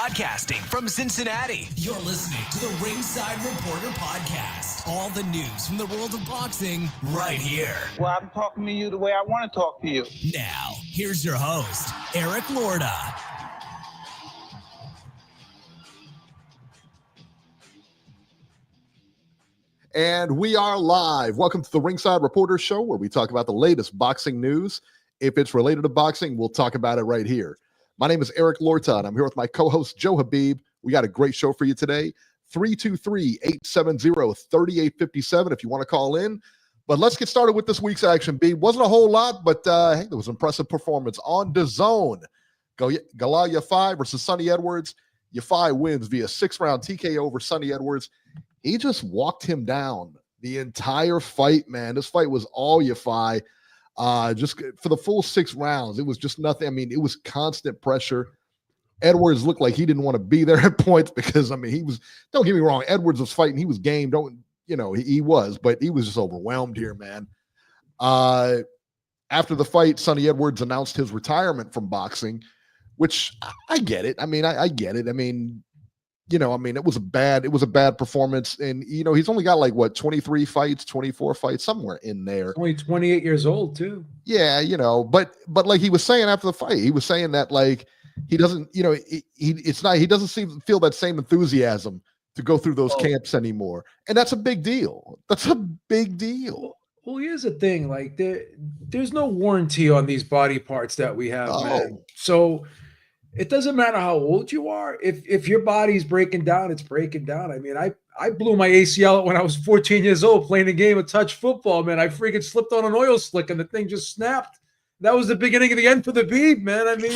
Broadcasting from Cincinnati, you're listening to the Ringside Reporter podcast. All the news from the world of boxing right here. Well, I'm talking to you the way I want to talk to you. Now, here's your host, Eric Lorda. And we are live. Welcome to the Ringside Reporter show, where we talk about the latest boxing news. If it's related to boxing, we'll talk about it right here. My name is Eric Lorta, and I'm here with my co-host, Joe Habib. We got a great show for you today. 323-870-3857 if you want to call in. But let's get started with this week's action, B. Wasn't a whole lot, but hey, there was an impressive performance on DAZN. Galal Yafai versus Sonny Edwards. Yafai wins via 6-round TKO over Sonny Edwards. He just walked him down the entire fight, man. This fight was all Yafai. Just for the full 6 rounds, it was just nothing. I mean, it was constant pressure. Edwards looked like he didn't want to be there at points because, I mean, he was, don't get me wrong, Edwards was fighting. He was game. He was, but he was just overwhelmed here, man. After the fight, Sonny Edwards announced his retirement from boxing, which I get it. I mean, I get it. I mean, it was a bad performance. And, he's only got 23 fights, 24 fights, somewhere in there. Only 28 years old too. Yeah. But like he was saying after the fight, he was saying that he doesn't, he doesn't feel that same enthusiasm to go through those camps anymore. And that's a big deal. That's a big deal. Well, here's the thing. There's no warranty on these body parts that we have, man. So it doesn't matter how old you are. If your body's breaking down, it's breaking down. I mean, I blew my ACL when I was 14 years old playing a game of touch football, man. I freaking slipped on an oil slick and the thing just snapped. That was the beginning of the end for the bead, man. I mean,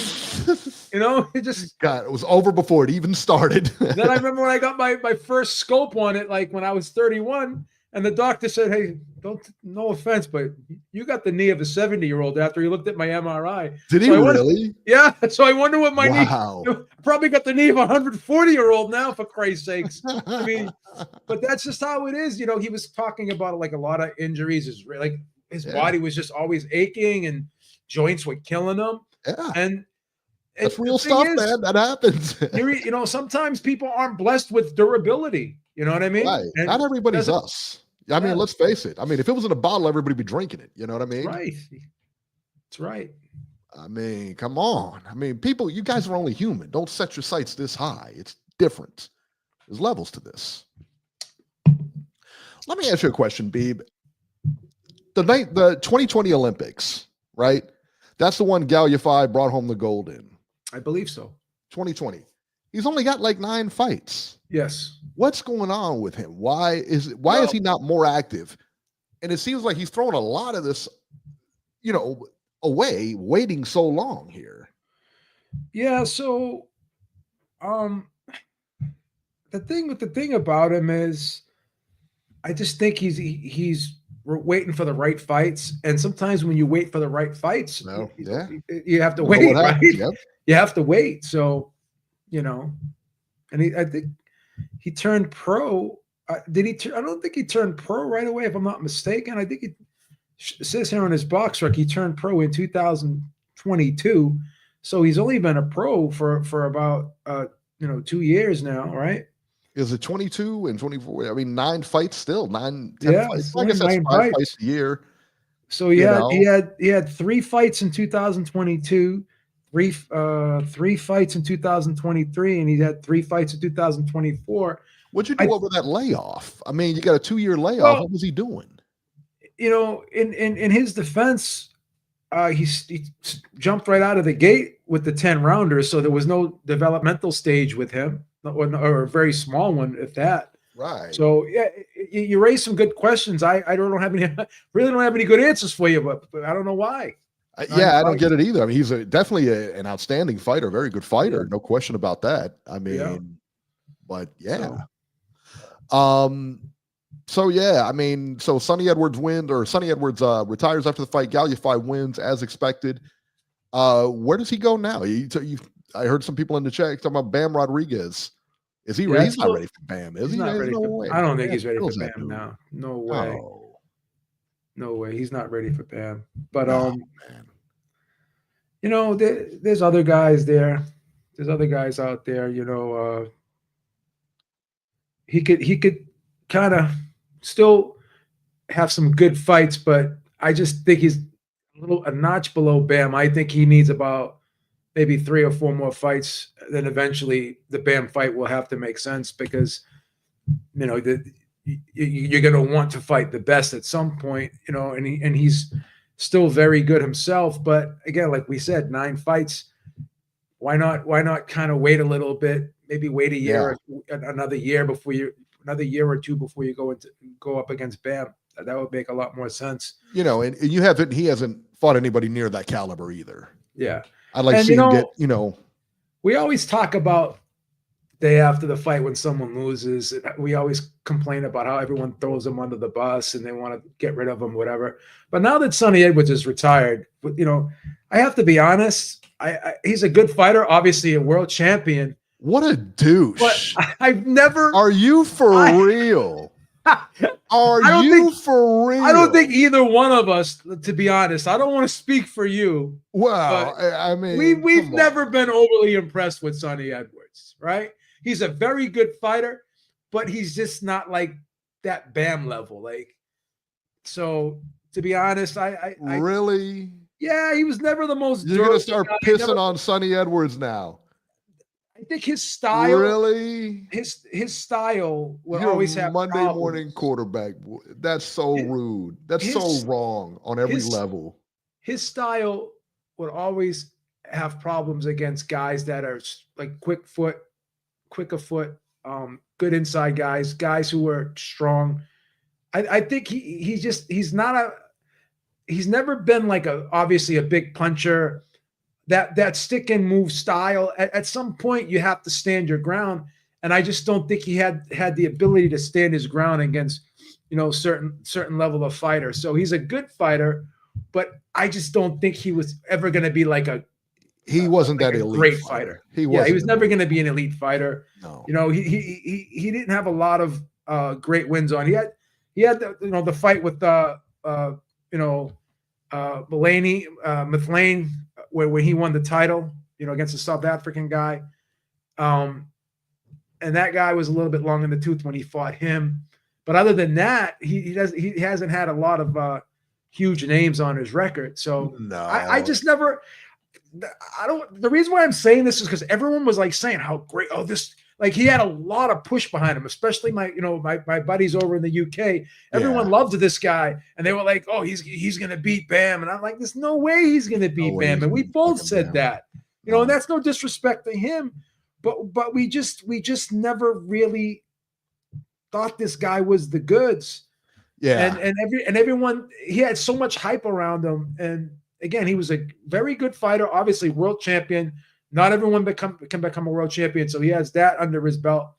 it was over before it even started. Then I remember when I got my first scope on it, when I was 31, and the doctor said, "Hey, no offense, but you got the knee of a 70-year-old." After he looked at my MRI, did he really? Yeah. So I wonder what my knee. Probably got the knee of a 140-year-old now, for Christ's sakes. I mean, but that's just how it is. He was talking about a lot of injuries. His body was just always aching, and joints were killing him. Yeah, and that's real stuff, man. That happens. Sometimes people aren't blessed with durability. You know what I mean? Right. Not everybody's us. I mean, let's face it. I mean, if it was in a bottle, everybody would be drinking it. You know what I mean? Right. That's right. I mean, come on. I mean, people, you guys are only human. Don't set your sights this high. It's different. There's levels to this. Let me ask you a question, Beeb. The 2020 Olympics, right? That's the one Galal Yafai brought home the gold in. I believe so. 2020. He's only got 9 fights. Yes. What's going on with him? Why is he not more active? And it seems like he's throwing a lot of this, away, waiting so long here. Yeah. So, the thing about him is, I just think he's waiting for the right fights, and sometimes when you wait for the right fights, you have to wait. Right? Yep. You have to wait. So, and I think he turned pro. I don't think he turned pro right away, if I'm not mistaken. I think it says here on his box rec he turned pro in 2022. So he's only been a pro for about 2 years now, right? Is it 22 and 24? I mean, 9 fights still, 10 fights. I guess that's 5 fights a year. So he had 3 fights in 2022. Three fights in 2023, and he had 3 fights in 2024. What'd you do over that layoff? I mean, you got a 2-year layoff. Well, what was he doing? In his defense, he jumped right out of the gate with the 10 rounders, so there was no developmental stage with him, or a very small one, if that. Right. So yeah, you raised some good questions. I don't have any good answers for you, but I don't know why. I don't get it either. I mean, he's definitely an outstanding fighter, very good fighter, no question about that. I mean, but yeah. So Sonny Edwards retires after the fight. Galal Yafai wins as expected. Where does he go now? I heard some people in the chat talking about Bam Rodriguez. Is he ready? He's not ready for Bam, is he? Not ready no for, way. I don't think he's ready for Bam now. No way. No way. He's not ready for Bam. But there's other guys there there's other guys out there, you know. He could kind of still have some good fights, but I just think he's a notch below Bam. I think he needs about maybe 3 or 4 more fights. Then eventually the Bam fight will have to make sense because, you know, you're going to want to fight the best at some point, you know, and he's still very good himself. But again, like we said, 9 fights. Why not kind of wait a little bit? Maybe wait a year, another year or two before you go up against Bam. That would make a lot more sense. You know, and he hasn't fought anybody near that caliber either. Yeah. I'd like to see him get, you know. We always talk about day after the fight when someone loses. We always complain about how everyone throws him under the bus and they want to get rid of him, whatever. But now that Sonny Edwards is retired, you know, I have to be honest. He's a good fighter, obviously a world champion. What a douche. But I've never. Are you for real? Are you for real? I don't think either one of us, to be honest. I don't want to speak for you. Well, I mean, we've never been overly impressed with Sonny Edwards, right? He's a very good fighter, but he's just not like that Bam level. Like, so to be honest, I really. Yeah, he was never the most. You're gonna start pissing on Sonny Edwards now. I think his style, really, his style will You're always have Monday problems. morning quarterback. That's so rude. That's so wrong on every level. His style would always have problems against guys that are like quicker foot, good inside guys who are strong. I think he's never been like obviously a big puncher. That stick and move style, at some point you have to stand your ground. And I just don't think he had the ability to stand his ground against, you know, certain level of fighter. So he's a good fighter, but I just don't think he was ever going to be like he wasn't like that elite great fighter. He was never going to be an elite fighter. No. You know, he didn't have a lot of great wins on. He had the fight with Mithlane, where he won the title, you know, against a South African guy. And that guy was a little bit long in the tooth when he fought him. But other than that, he hasn't had a lot of huge names on his record. So no. I just never the reason why I'm saying this is because everyone was like saying how great, like he had a lot of push behind him, especially my buddies over in the UK. Everyone loved this guy, and they were like, "Oh, he's gonna beat Bam," and I'm like, "There's no way he's gonna beat Bam," and we both said that, you know, and that's no disrespect to him, but we just never really thought this guy was the goods. Yeah, and everyone, he had so much hype around him, and again, he was a very good fighter, obviously world champion. Not everyone can become a world champion, so he has that under his belt.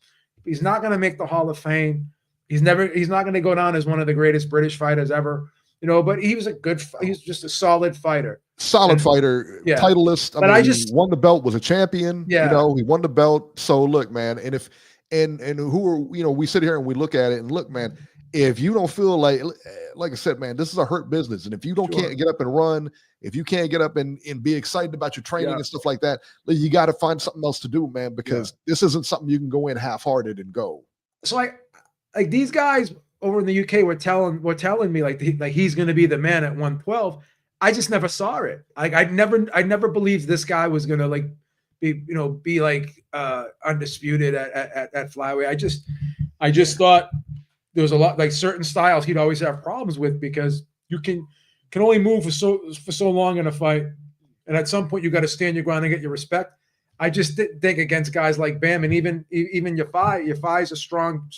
He's not going to make the Hall of Fame. He's not going to go down as one of the greatest British fighters ever, you know. But he was he's just a solid fighter. Fighter, yeah. Titleist. I mean, he won the belt, was a champion. Yeah, you know, he won the belt. So look, man, and who are, you know, we sit here and we look at it and look, man. If you don't feel like I said, man, this is a hurt business. And if you can't get up and run, if you can't get up and be excited about your training and stuff like that, you got to find something else to do, man, because this isn't something you can go in half-hearted and go. So like these guys over in the UK were telling me like he's going to be the man at 112. I just never saw it. Like I never believed this guy was going to like be like undisputed at flyweight. I just thought there was a lot, like certain styles he'd always have problems with because you can only move for so long in a fight, and at some point you got to stand your ground and get your respect. I just didn't think against guys like Bam and even Yafai. Yafai's a strong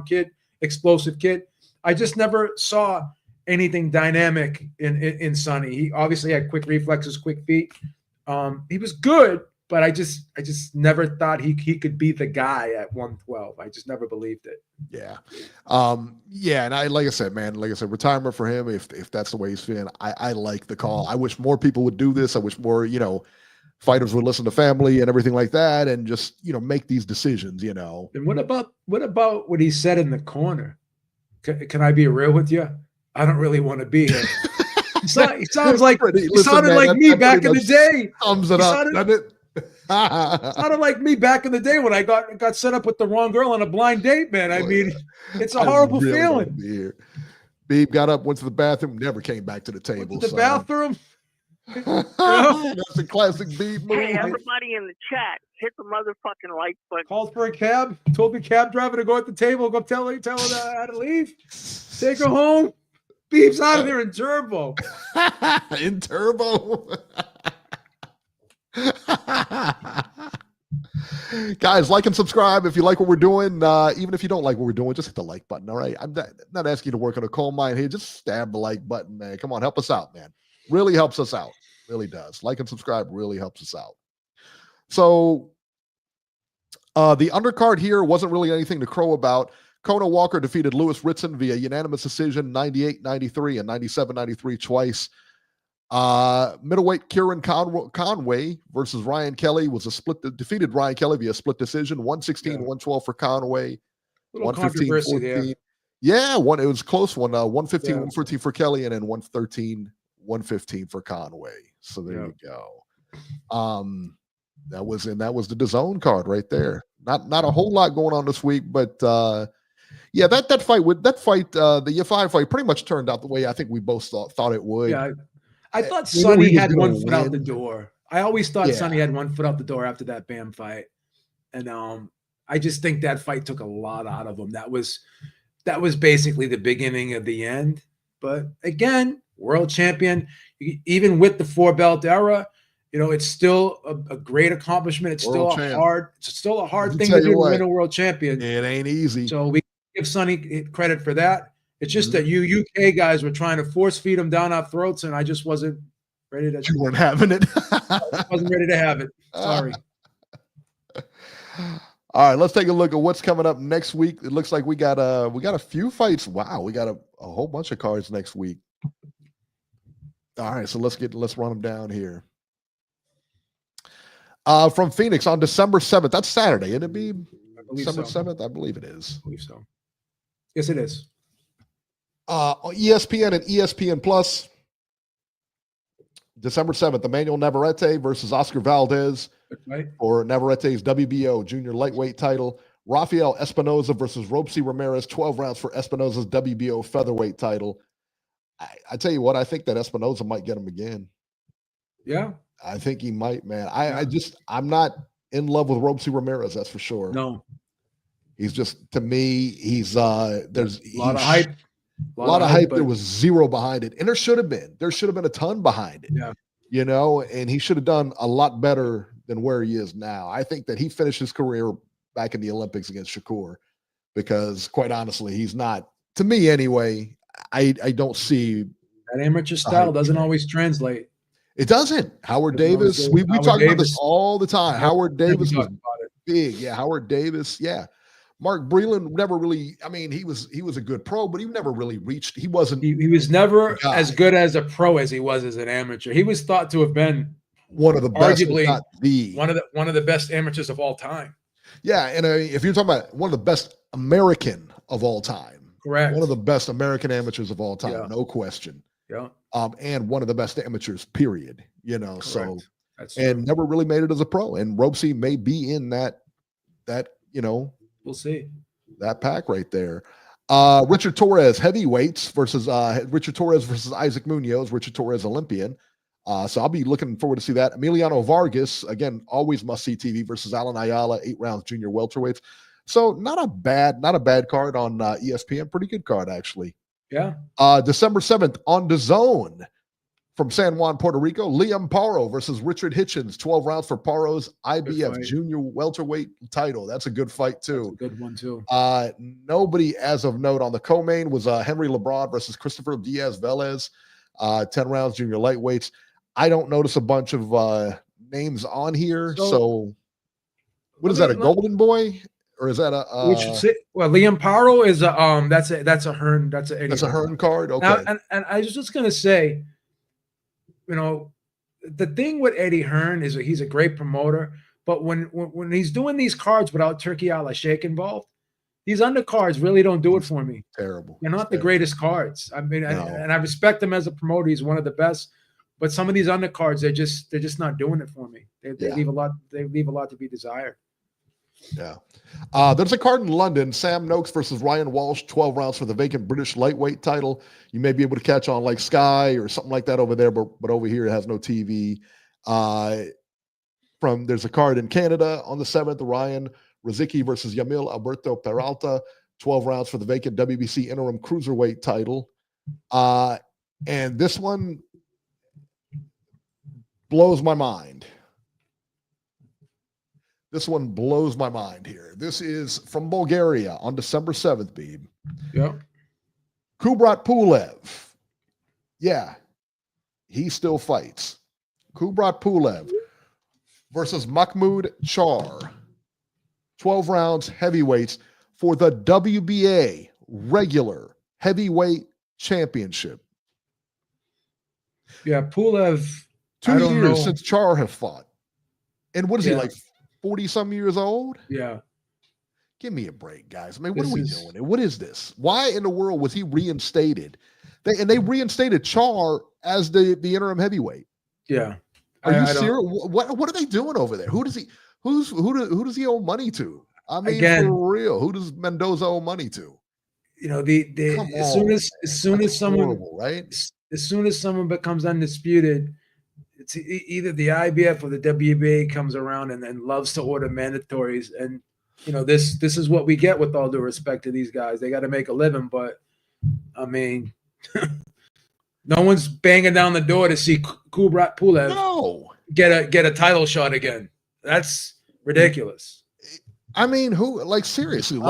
kid, explosive kid. I just never saw anything dynamic in Sonny. He obviously had quick reflexes, quick feet. He was good, but I just never thought he could be the guy at 112. I just never believed it. Yeah. And like I said, retirement for him, if that's the way he's feeling, I like the call. I wish more people would do this. I wish more, you know, fighters would listen to family and everything like that and just, you know, make these decisions, you know. And what about what he said in the corner? Can I be real with you? I don't really want to be here. He sounded like me back in the day. Thumbs it up, doesn't it? Sounded like me back in the day when I got set up with the wrong girl on a blind date, man. I mean, it's a horrible feeling. Beeb got up, went to the bathroom, never came back to the table. Went to the bathroom. That's a classic Beeb move. Hey, everybody in the chat, hit the motherfucking like button. Called for a cab. Told the cab driver to go at the table. Go tell her how to leave. Take her home. Beeb's out of there in turbo. In turbo. Guys, like and subscribe if you like what we're doing. Even if you don't like what we're doing, just hit the like button. All right. I'm not asking you to work on a coal mine here. Just stab the like button, man. Come on, help us out, man. Really helps us out. Really does. Like and subscribe really helps us out. So the undercard here wasn't really anything to crow about. Kona Walker defeated Lewis Ritson via unanimous decision, 98-93 and 97-93 twice. Middleweight Kieran Conway versus Ryan Kelly was defeated Ryan Kelly via split decision, 116-112 for Conway, 115-14. Yeah, it was a close one. 115-114 for Kelly, and then 113-115 for Conway. So there you go. That was the DAZN card right there. Not a whole lot going on this week, but yeah, that fight, the Yafai fight pretty much turned out the way I think we both thought it would. Yeah, I thought Sonny had one foot out the door. I always thought Sonny had one foot out the door after that Bam fight. And I just think that fight took a lot out of him. That was basically the beginning of the end. But again, world champion, even with the 4-belt era, it's still a great accomplishment. It's still a hard thing to do to win a world champion. It ain't easy. So we give Sonny credit for that. It's just that you UK guys were trying to force feed them down our throats, and I just wasn't ready to. You weren't having it. I wasn't ready to have it. Sorry. All right, let's take a look at what's coming up next week. It looks like we got a few fights. Wow, we got a whole bunch of cards next week. All right, so let's run them down here. From Phoenix on December 7th. That's Saturday, isn't it, be December 7th? I believe it is. I believe so. Yes, it is. ESPN and ESPN Plus. December 7th, Emmanuel Navarrete versus Oscar Valdez for Navarrete's WBO junior lightweight title. Rafael Espinoza versus Robeisy Ramirez, 12 rounds for Espinoza's WBO featherweight title. I tell you what, I think that Espinoza might get him again. Yeah. I think he might, man. I'm not in love with Robeisy Ramirez, that's for sure. No. He's just, to me, there's a lot of hype. A lot of hype. There was zero behind it. And there should have been. There should have been a ton behind it. Yeah. And he should have done a lot better than where he is now. I think that he finished his career back in the Olympics against Shakur because, quite honestly, he's not, to me anyway, I don't see. That amateur style doesn't always translate. It doesn't. Howard Davis, we talk about this all the time. Howard Davis was big. Yeah, Howard Davis. Yeah. Mark Breland never really, he was a good pro, but he never really reached. He wasn't. He was never as good as a pro as he was as an amateur. He was thought to have been one of the best, arguably not the one of the best amateurs of all time. Yeah, and if you're talking about one of the best American of all time, correct? One of the best American amateurs of all time, no question. Yeah. And one of the best amateurs, period. Correct. So that's and never really made it as a pro. And Robeisy may be in that. We'll see. That pack right there. Richard Torres, heavyweights versus Richard Torres versus Isaac Munoz. Richard Torres, Olympian. So I'll be looking forward to see that. Emiliano Vargas, again, always must-see TV versus Alan Ayala, 8 rounds junior welterweights. So not a bad card on ESPN. Pretty good card, actually. Yeah. December 7th on DAZN from San Juan, Puerto Rico, Liam Paro versus Richard Hitchens, 12 rounds for Paro's IBF junior welterweight title. That's a good fight, too. That's a good one, too. Nobody as of note on the co-main was Henry LeBron versus Christopher Diaz-Velez, 10 rounds junior lightweights. I don't notice a bunch of names on here. So what is that, a Golden Boy? Or is that a Liam Paro is that's a Hearn, that's a Hearn card. Okay. Now, and I was just gonna say, the thing with Eddie Hearn is that he's a great promoter, but when he's doing these cards without Turkey Al Sheikh involved, these undercards really don't do it for me. Terrible. They're not the greatest cards. I mean, and I respect him as a promoter. He's one of the best, But some of these undercards, they're just not doing it for me. They leave a lot. They leave a lot to be desired. Yeah. There's a card in London, Sam Noakes versus Ryan Walsh, 12 rounds for the vacant British lightweight title. You may be able to catch on like Sky or something like that over there, but over here it has no TV. There's a card in Canada on the 7th, Ryan Rizicki versus Yamil Alberto Peralta, 12 rounds for the vacant WBC interim cruiserweight title. And this one blows my mind. This one blows my mind here. This is from Bulgaria on December 7th, Beeb. Yeah. Kubrat Pulev. Yeah. He still fights. Kubrat Pulev versus Mahmoud Char. 12 rounds heavyweights for the WBA regular heavyweight championship. Yeah, Pulev. 2 years since Char have fought. And what is he, like 40-some years old? Yeah. Give me a break, guys. I mean, what are we doing? What is this? Why in the world was he reinstated? They reinstated Char as the interim heavyweight. Yeah. Are you serious? What are they doing over there? Who does he owe money to? I mean, again, for real, who does Mendoza owe money to? You know, as soon as someone right? As soon as someone becomes undisputed, it's either the IBF or the WBA comes around and loves to order mandatories. And you know, this is what we get, with all due respect to these guys. They got to make a living, but I mean, no one's banging down the door to see Kubrat Pulev get a title shot again. That's ridiculous. I mean, who, like, seriously,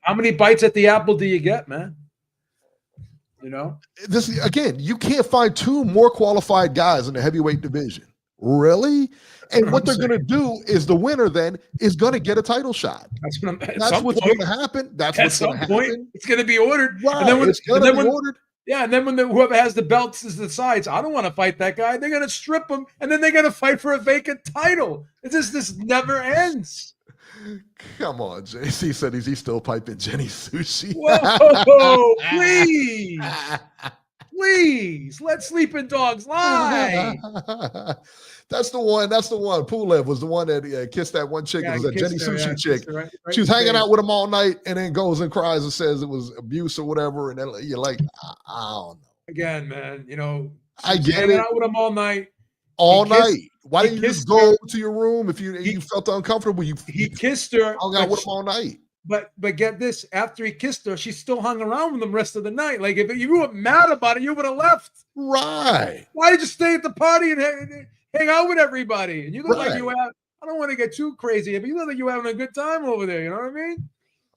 how many bites at the apple do you get, man? You know, this again, you can't find two more qualified guys in the heavyweight division. Really? And what they're going to do is the winner then is going to get a title shot. That's what's going to happen. That's what's going to happen. It's going to be ordered. Right. And then it's going to be ordered. Yeah, and then when whoever has the belts decides, I don't want to fight that guy, they're going to strip him, and then they're going to fight for a vacant title. This never ends. Come on, JC said he's still piping Jenny Sushi. Whoa, please. Please, let sleeping dogs lie. That's the one. Pulev was the one that kissed that one chick. It was a Jenny Sushi chick. Right she was hanging out with him all night and then goes and cries and says it was abuse or whatever. And then you're like, I don't know. Again, man, you know, I get hanging it. out with him all night. All night. Why didn't you just go to your room if you felt uncomfortable? He kissed her. Hung out with him all night. But get this, after he kissed her, she still hung around with him the rest of the night. Like, if you were mad about it, you would have left. Right. Why did you stay at the party and hang out with everybody? And you look like you have, I don't want to get too crazy, but you look like you were having a good time over there. You know what I mean?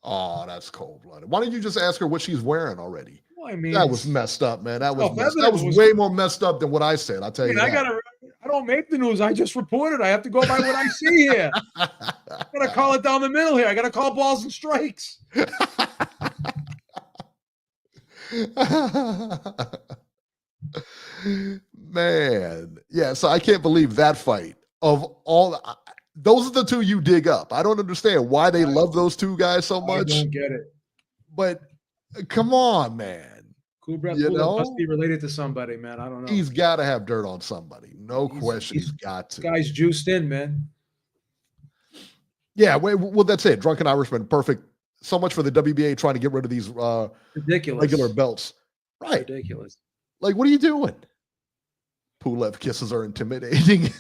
Oh, that's cold-blooded. Why don't you just ask her what she's wearing already? Well, I mean, that was messed up, man. That was way more messed up than what I said. I'll tell you that. I don't make the news. I just report it. I have to go by what I see here. I got to call it down the middle here. I got to call balls and strikes. Man. Yeah, so I can't believe that fight. Of all, those are the two you dig up. I don't understand why they love those two guys so much. I don't get it. But come on, man. Kubrat must be related to somebody, man. I don't know. He's got to have dirt on somebody. No question. He's got to. Guy's juiced in, man. Yeah, well, that's it. Drunken Irishman, perfect. So much for the WBA trying to get rid of these ridiculous regular belts. Right. Ridiculous. Like, what are you doing? Pulev kisses are intimidating.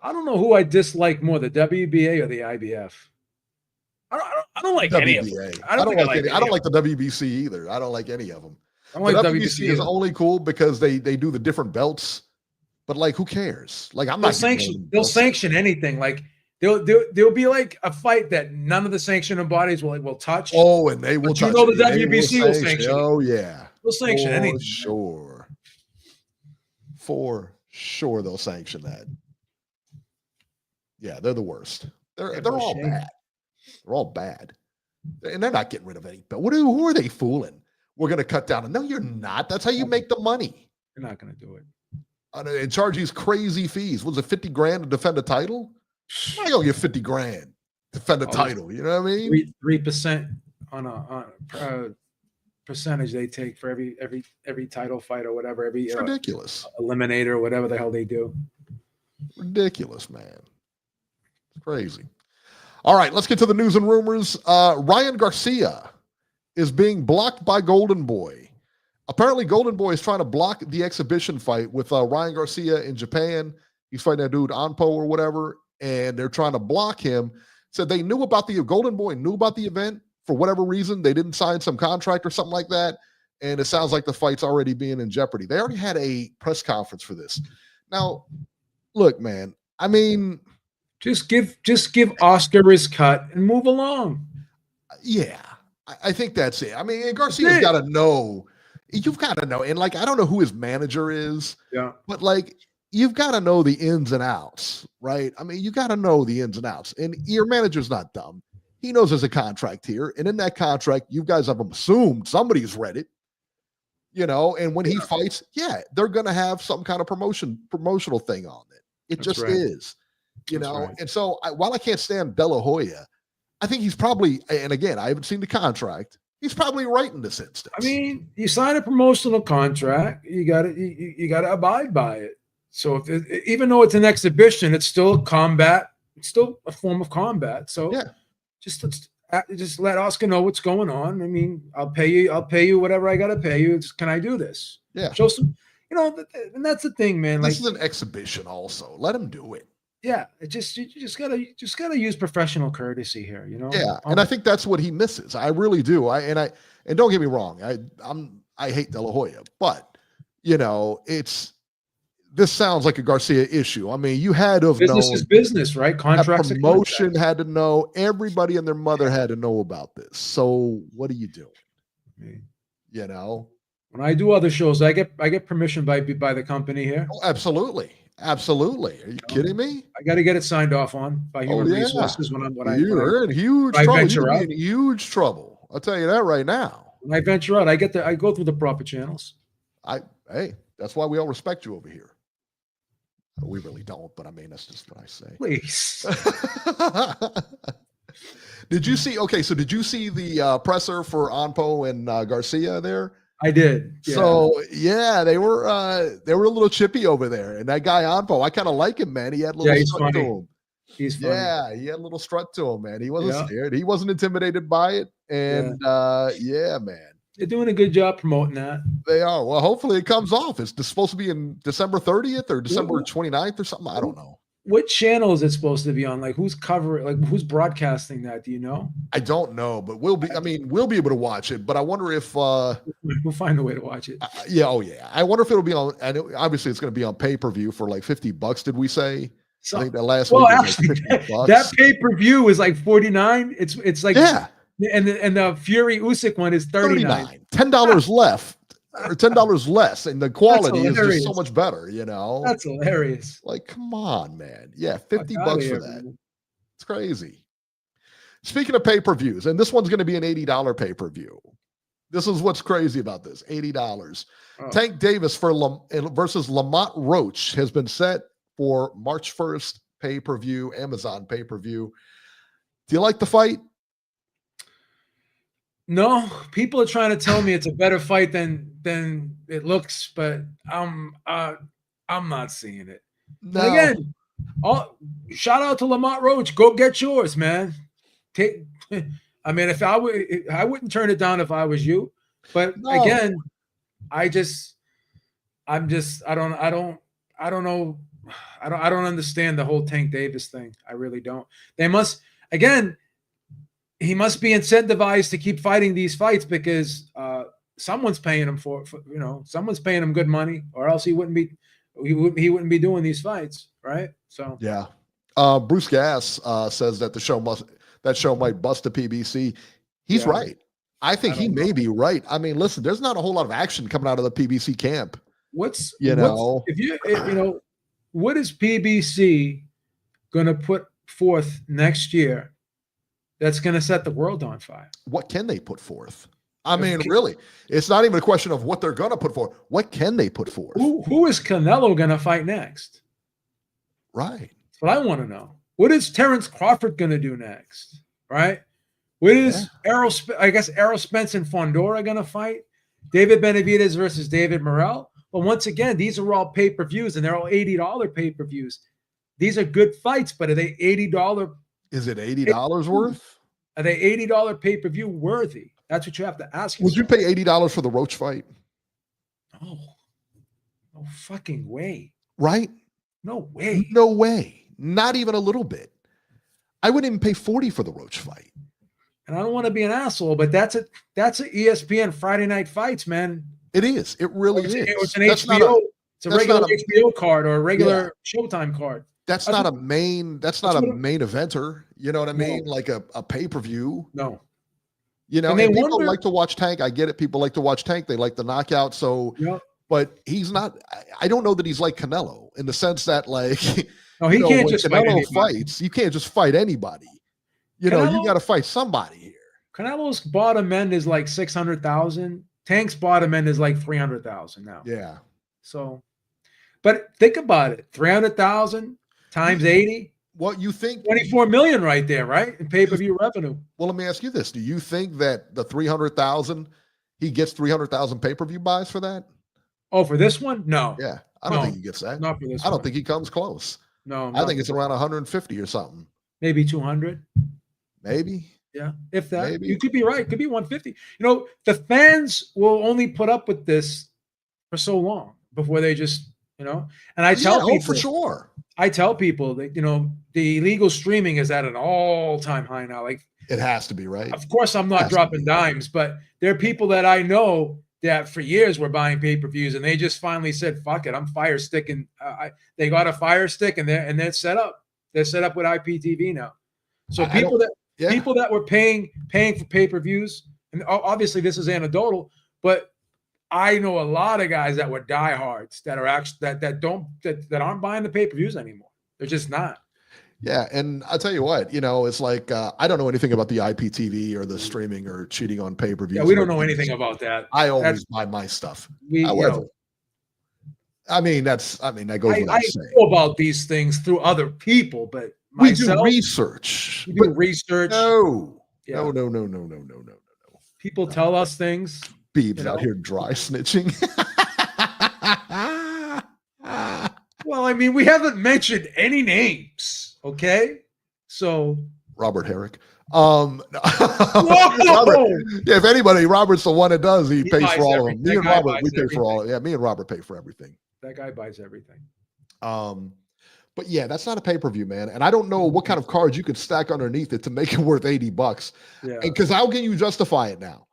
I don't know who I dislike more, the WBA or the IBF. I don't like WBA. any of them. I don't like the WBC either. I don't like any of them. I don't like the WBC is only cool because they do the different belts. But like, who cares? Like, they'll sanction anything. Like, there'll be like a fight that none of the sanctioning bodies will touch. Oh, and they will. But the WBC will sanction. Oh yeah, they'll sanction anything. For sure, they'll sanction that. Yeah, they're the worst. They're all bad. They're all bad, and they're not getting rid of any. But who are they fooling? We're going to cut down. No, you're not. That's how you make the money. You're not going to do it. And charge these crazy fees. Was it $50,000 to defend a title? I don't get $50,000 to defend a title. You know what I mean? 3% on percentage they take for every title fight or whatever, It's ridiculous. Eliminator or whatever the hell they do. Ridiculous, man. It's crazy. All right, let's get to the news and rumors. Ryan Garcia is being blocked by Golden Boy. Apparently, Golden Boy is trying to block the exhibition fight with Ryan Garcia in Japan. He's fighting that dude Anpo or whatever, and they're trying to block him. Said they knew about the Golden Boy knew about the event for whatever reason. They didn't sign some contract or something like that, and it sounds like the fight's already being in jeopardy. They already had a press conference for this. Now, look, man. I mean, just give Oscar his cut and move along. Yeah, I think that's it. I mean, Garcia's got to know. You've got to know. And, like, I don't know who his manager is. Yeah. But, like, you've got to know the ins and outs, right? I mean, you got to know the ins and outs. And your manager's not dumb. He knows there's a contract here. And in that contract, you guys have assumed somebody's read it, and when he fights, they're going to have some kind of promotional thing on it. It That's just right. is, Right. And so while I can't stand De La Hoya, I think he's probably, and again, I haven't seen the contract. He's probably right in this instance. I mean, you sign a promotional contract, you got to abide by it. So even though it's an exhibition, it's still combat. It's still a form of combat. So just let Oscar know what's going on. I mean, I'll pay you whatever I got to pay you. Can I do this? Yeah. Show some, and that's the thing, man. This is an exhibition also. Let him do it. Yeah, you just gotta use professional courtesy here, Yeah, and I think that's what he misses. I really do. And don't get me wrong, I hate De La Hoya, but this sounds like a Garcia issue. I mean, you had to have business known. Is business, right? Contracts. Promotion had to know. Everybody and their mother had to know about this. So what are you doing? When I do other shows, I get permission by the company here. Oh, absolutely. Absolutely. Are you kidding me? I got to get it signed off on by human resources when you're in huge trouble. You're in huge trouble. I'll tell you that right now. When I venture out, I go through the proper channels. Hey, that's why we all respect you over here. We really don't, but I mean, that's just what I say. Please. Did you see the presser for Anpo and Garcia there? I did. Yeah. So they were a little chippy over there, and that guy Anpo, I kind of like him, man. He had a little strut to him. He's funny. Yeah, he had a little strut to him, man. He wasn't scared. He wasn't intimidated by it, and man, they're doing a good job promoting that. They are. Well, hopefully it comes off. It's supposed to be in December 30th or December 29th or something. I don't know. What channel is it supposed to be on? Like, who's covering? Like, who's broadcasting that? Do you know? I don't know, but we'll be able to watch it. But I wonder if we'll find a way to watch it. I wonder if it'll be on. And obviously, it's going to be on pay-per-view for like $50. Did we say? So, I think that last week. Actually, like that pay-per-view is like $49. It's like and the Fury Usyk one is $39. $10 left. Or $10 less, and the quality is just so much better, That's hilarious. Like, come on, man. Yeah, $50 for that. Man. It's crazy. Speaking of pay-per-views, and this one's going to be an $80 pay-per-view. This is what's crazy about this, $80. Oh. Tank Davis versus Lamont Roach has been set for March 1st pay-per-view, Amazon pay-per-view. Do you like the fight? No, people are trying to tell me it's a better fight than it looks, but I'm not seeing it. No. But again, shout out to Lamont Roach. Go get yours, man. I mean, if I wouldn't turn it down if I was you. But again, I don't know. I don't understand the whole Tank Davis thing. I really don't. He must be incentivized to keep fighting these fights because someone's paying him for someone's paying him good money, or else he wouldn't be doing these fights, right? So yeah. Bruce Gass says that that show might bust the PBC. He's right. I think he may be right. I mean, listen, there's not a whole lot of action coming out of the PBC camp. What is PBC going to put forth next year? That's going to set the world on fire. What can they put forth? I mean, really, it's not even a question of what they're going to put forth. What can they put forth? Who is Canelo going to fight next? Right. That's what I want to know. What is Terrence Crawford going to do next? Right? What is I guess Errol Spence and Fondor are going to fight. David Benavidez versus David Morrell. But once again, these are all pay-per-views, and they're all $80 pay-per-views. These are good fights, but are they $80? Is it $80 worth? Are they $80 pay-per-view worthy? That's what you have to ask yourself. Would you pay $80 for the Roach fight? No. No fucking way. Right? No way. No way. Not even a little bit. I wouldn't even pay $40 for the Roach fight. And I don't want to be an asshole, but that's a ESPN Friday Night Fights, man. It is. It really is. It's an HBO. It's a regular HBO card or a regular Showtime card. That's not a main eventer. You know what I mean? Like a pay-per-view. No. You know, and people like to watch Tank. I get it. People like to watch Tank. They like the knockout. So, but he's not. I don't know that he's like Canelo in the sense that, like, no, he can't just Canelo fights. You can't just fight anybody. You know, you got to fight somebody here. Canelo's bottom end is like 600,000. Tank's bottom end is like 300,000 now. Yeah. So, but think about it: 300,000 times 80. What you think? 24 million right there, right? In pay-per-view revenue. Well, let me ask you this: do you think that the 300,000, he gets 300,000 pay-per-view buys for that? Oh, for this one? No. Yeah, I don't think he gets that. Not for this. I don't think he comes close. No, I think it's around 150 or something. Maybe 200. Maybe. Yeah, if that. Maybe. You could be right. It could be 150. You know, the fans will only put up with this for so long before they just, you know. And I tell people for sure. I tell people that, you know, the illegal streaming is at an all-time high now. Like, it has to be, right? Of course, I'm not dropping dimes, but there are people that I know that for years were buying pay-per-views, and they just finally said, "Fuck it, I'm fire sticking." They got a fire stick, and they're set up. They're set up with IPTV now. So people that were paying for pay-per-views, and obviously this is anecdotal, but I know a lot of guys that were diehards that are actually that aren't buying the pay-per-views anymore. They're just not. Yeah, and I'll tell you what, you know, it's like I don't know anything about the IPTV or the streaming or cheating on pay-per-views. Yeah, we don't know anything about that. I always buy my stuff. However, that goes without saying. I know about these things through other people, but we do research. We do research. No. Yeah. No. People tell us things. Beebs out here dry snitching. Well, I mean, we haven't mentioned any names, okay? So Robert Herrick. Robert, if anybody, Robert's the one that does. He pays for all of them. Me and Robert, we pay for all. Yeah, me and Robert pay for everything. That guy buys everything. But yeah, that's not a pay-per-view, man. And I don't know what kind of cards you could stack underneath it to make it worth $80. Yeah. Because how can you justify it now?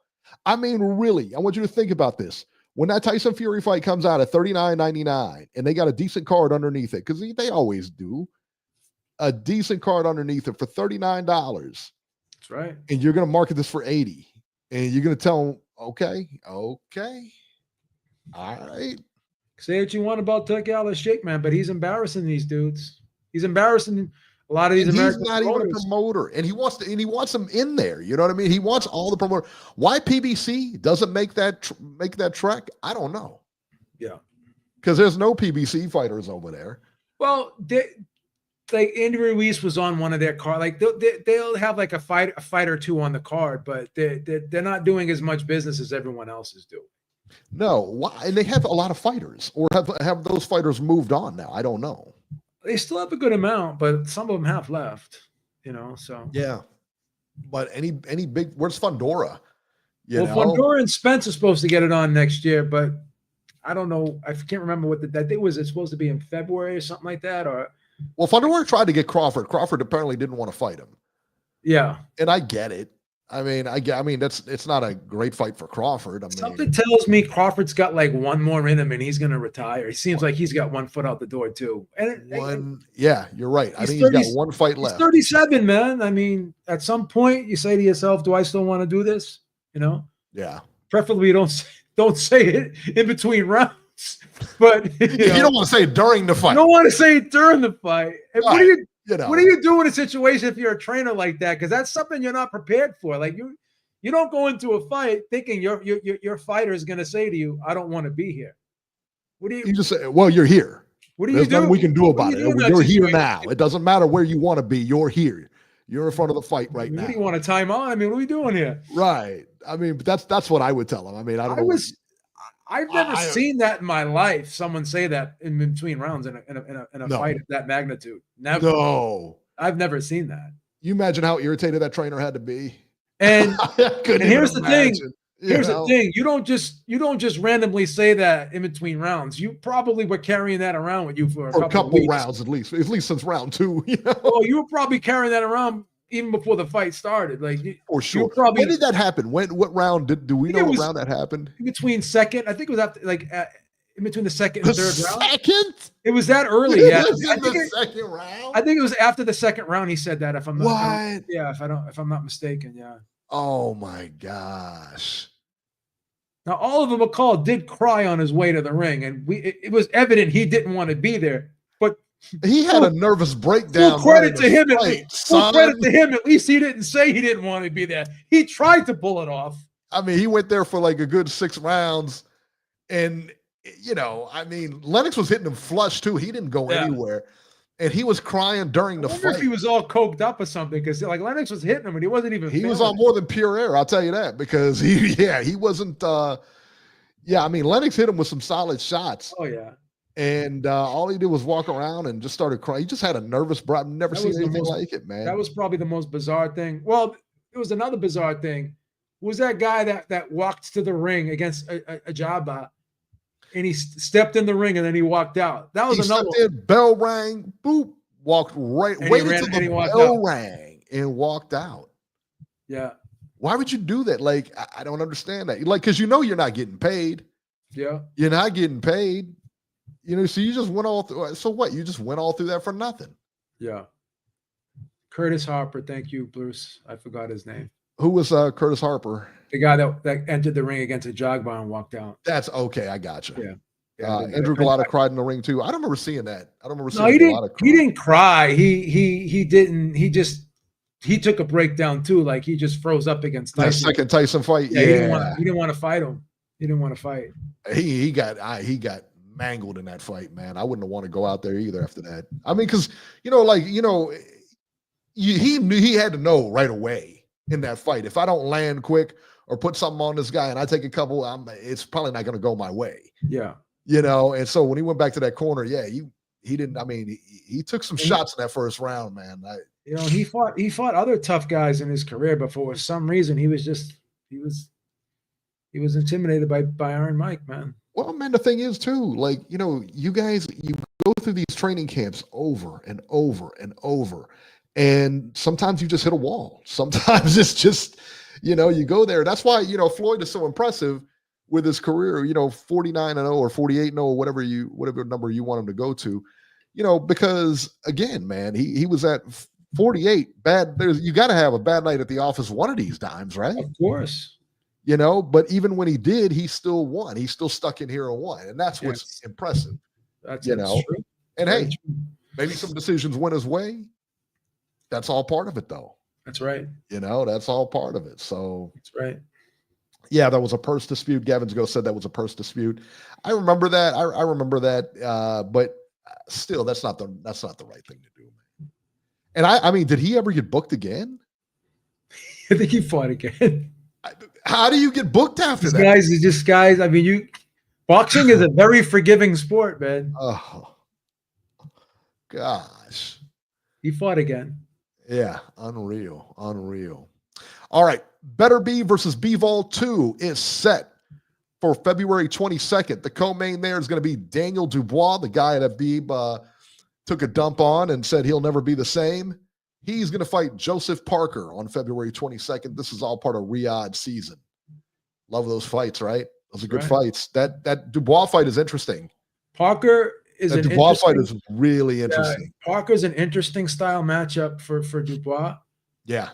I mean, really, I want you to think about this. When that Tyson Fury fight comes out at $39.99 and they got a decent card underneath it, because they always do, a decent card underneath it for $39. That's right. And you're going to market this for $80. And you're going to tell them, okay. All right. Say what you want about Turkey Al-Sheikh, man, but he's embarrassing these dudes. He's embarrassing a lot of these American promoters. He's not even a promoter, and he wants them in there. You know what I mean? He wants all the promoter. Why PBC doesn't make that trek? I don't know. Yeah, because there's no PBC fighters over there. Well, like Andy Ruiz was on one of their cards. Like they'll have like a fight or two on the card, but they're not doing as much business as everyone else is doing. No, why? And they have a lot of fighters, or have those fighters moved on now? I don't know. They still have a good amount, but some of them have left. You know, so yeah. But any big? Where's Fondora? Fondora and Spence are supposed to get it on next year, but I don't know. I can't remember what that thing was. It's supposed to be in February or something like that. Or Fondora tried to get Crawford. Crawford apparently didn't want to fight him. Yeah, and I get it. I mean, it's not a great fight for Crawford. Something tells me Crawford's got like one more in him, and he's going to retire. It seems like he's got one foot out the door too. Yeah, you're right. I think he's got one fight left. He's 37, man. I mean, at some point, you say to yourself, "Do I still want to do this?" You know? Yeah. Preferably, don't say it in between rounds. But you don't want to say it during the fight. You don't want to say it during the fight. And right. What do you do in a situation if you're a trainer like that? Because that's something you're not prepared for. Like you don't go into a fight thinking your fighter is going to say to you, "I don't want to be here." What do you just say? Well, you're here. What do you There's do? Nothing we can do about it. You're here now. It doesn't matter where you want to be. You're here. You're in front of the fight right now. What do you want a time on? I mean, what are we doing here? Right. I mean, but that's what I would tell him. I mean, I don't know. I've never seen that in my life. Someone say that in between rounds in a fight of that magnitude. Never. No. I've never seen that. You imagine how irritated that trainer had to be. And here's the thing. Here's the thing. You don't just randomly say that in between rounds. You probably were carrying that around with you for a couple of rounds at least since round 2. You know? Well, you were probably carrying that around even before the fight started. Like for sure. When did that happen? What round do we know what round that happened? In between second, I think it was after in between the second and third round. Second? It was that early. Yeah. Second round. I think it was after the second round. He said that. If I'm not, what? If I'm not mistaken. Yeah. Oh my gosh. Now Oliver McCall did cry on his way to the ring, and it was evident he didn't want to be there. But he had a nervous breakdown. Full credit to him. Full credit to him. At least he didn't say he didn't want to be there. He tried to pull it off. I mean, he went there for like a good 6 rounds, and I mean, Lennox was hitting him flush too. He didn't go anywhere, and he was crying during the fight. I wonder if he was all coked up or something, because like Lennox was hitting him, and he wasn't even. He was on more than pure air. I'll tell you that, because he wasn't. I mean, Lennox hit him with some solid shots. Oh yeah. And all he did was walk around and just started crying. He just had a nervous breath. I've never seen anything like it, man. That was probably the most bizarre thing. Well, it was another bizarre thing. Was that guy that walked to the ring against a Jabba, and he stepped in the ring and then he walked out. That was another one. Bell rang, boop, walked right, waited till the bell rang and walked out. Yeah. Why would you do that? Like, I don't understand that. Like, because you're not getting paid. Yeah. You're not getting paid. So you just went all through. So what? You just went all through that for nothing. Yeah. Curtis Harper. Thank you, Bruce. I forgot his name. Who was Curtis Harper? The guy that entered the ring against a Jogbar and walked out. That's okay. I got you. Yeah. Andrew Galata cried in the ring too. I don't remember seeing that. He didn't cry. He didn't. He took a breakdown too. Like he just froze up against Tyson. That second Tyson fight. Yeah. He didn't want to fight him. He didn't want to fight. He got mangled in that fight, man. I wouldn't want to go out there either after that. I mean, because he knew he had to know right away in that fight. If I don't land quick or put something on this guy and I take a couple, it's probably not going to go my way. Yeah. And so when he went back to that corner, he didn't. I mean, he took some shots in that first round, man. He fought other tough guys in his career, but for some reason he was intimidated by Iron Mike, man. Well, man, the thing is too, like, you guys, you go through these training camps over and over and over, and sometimes you just hit a wall. Sometimes it's just, you go there. That's why, Floyd is so impressive with his career, 49-0 or 48-0, whatever number you want him to go to, because again, man, he was at 48. You got to have a bad night at the office one of these times, right? Of course. But even when he did, he still won. He still stuck in here and won. And that's what's impressive. That's true. And hey, maybe some decisions went his way. That's all part of it, though. That's right. That's all part of it. So that's right. Yeah, that was a purse dispute. Gavin's Go said that was a purse dispute. I remember that. I remember that. But still, that's not the right thing to do, man. And I mean, did he ever get booked again? I think he fought again. How do you get booked after that? Guys. I mean, boxing is a very forgiving sport, man. Oh, gosh. He fought again. Yeah, unreal. All right, Better Be versus Bivol 2 is set for February 22nd. The co-main there is going to be Daniel Dubois, the guy that Beeb took a dump on and said he'll never be the same. He's going to fight Joseph Parker on February 22nd. This is all part of Riyadh season. Love those fights, right? Those are good fights. That Dubois fight is interesting. Parker is that Dubois fight is really interesting. Parker's an interesting style matchup for Dubois. Yeah.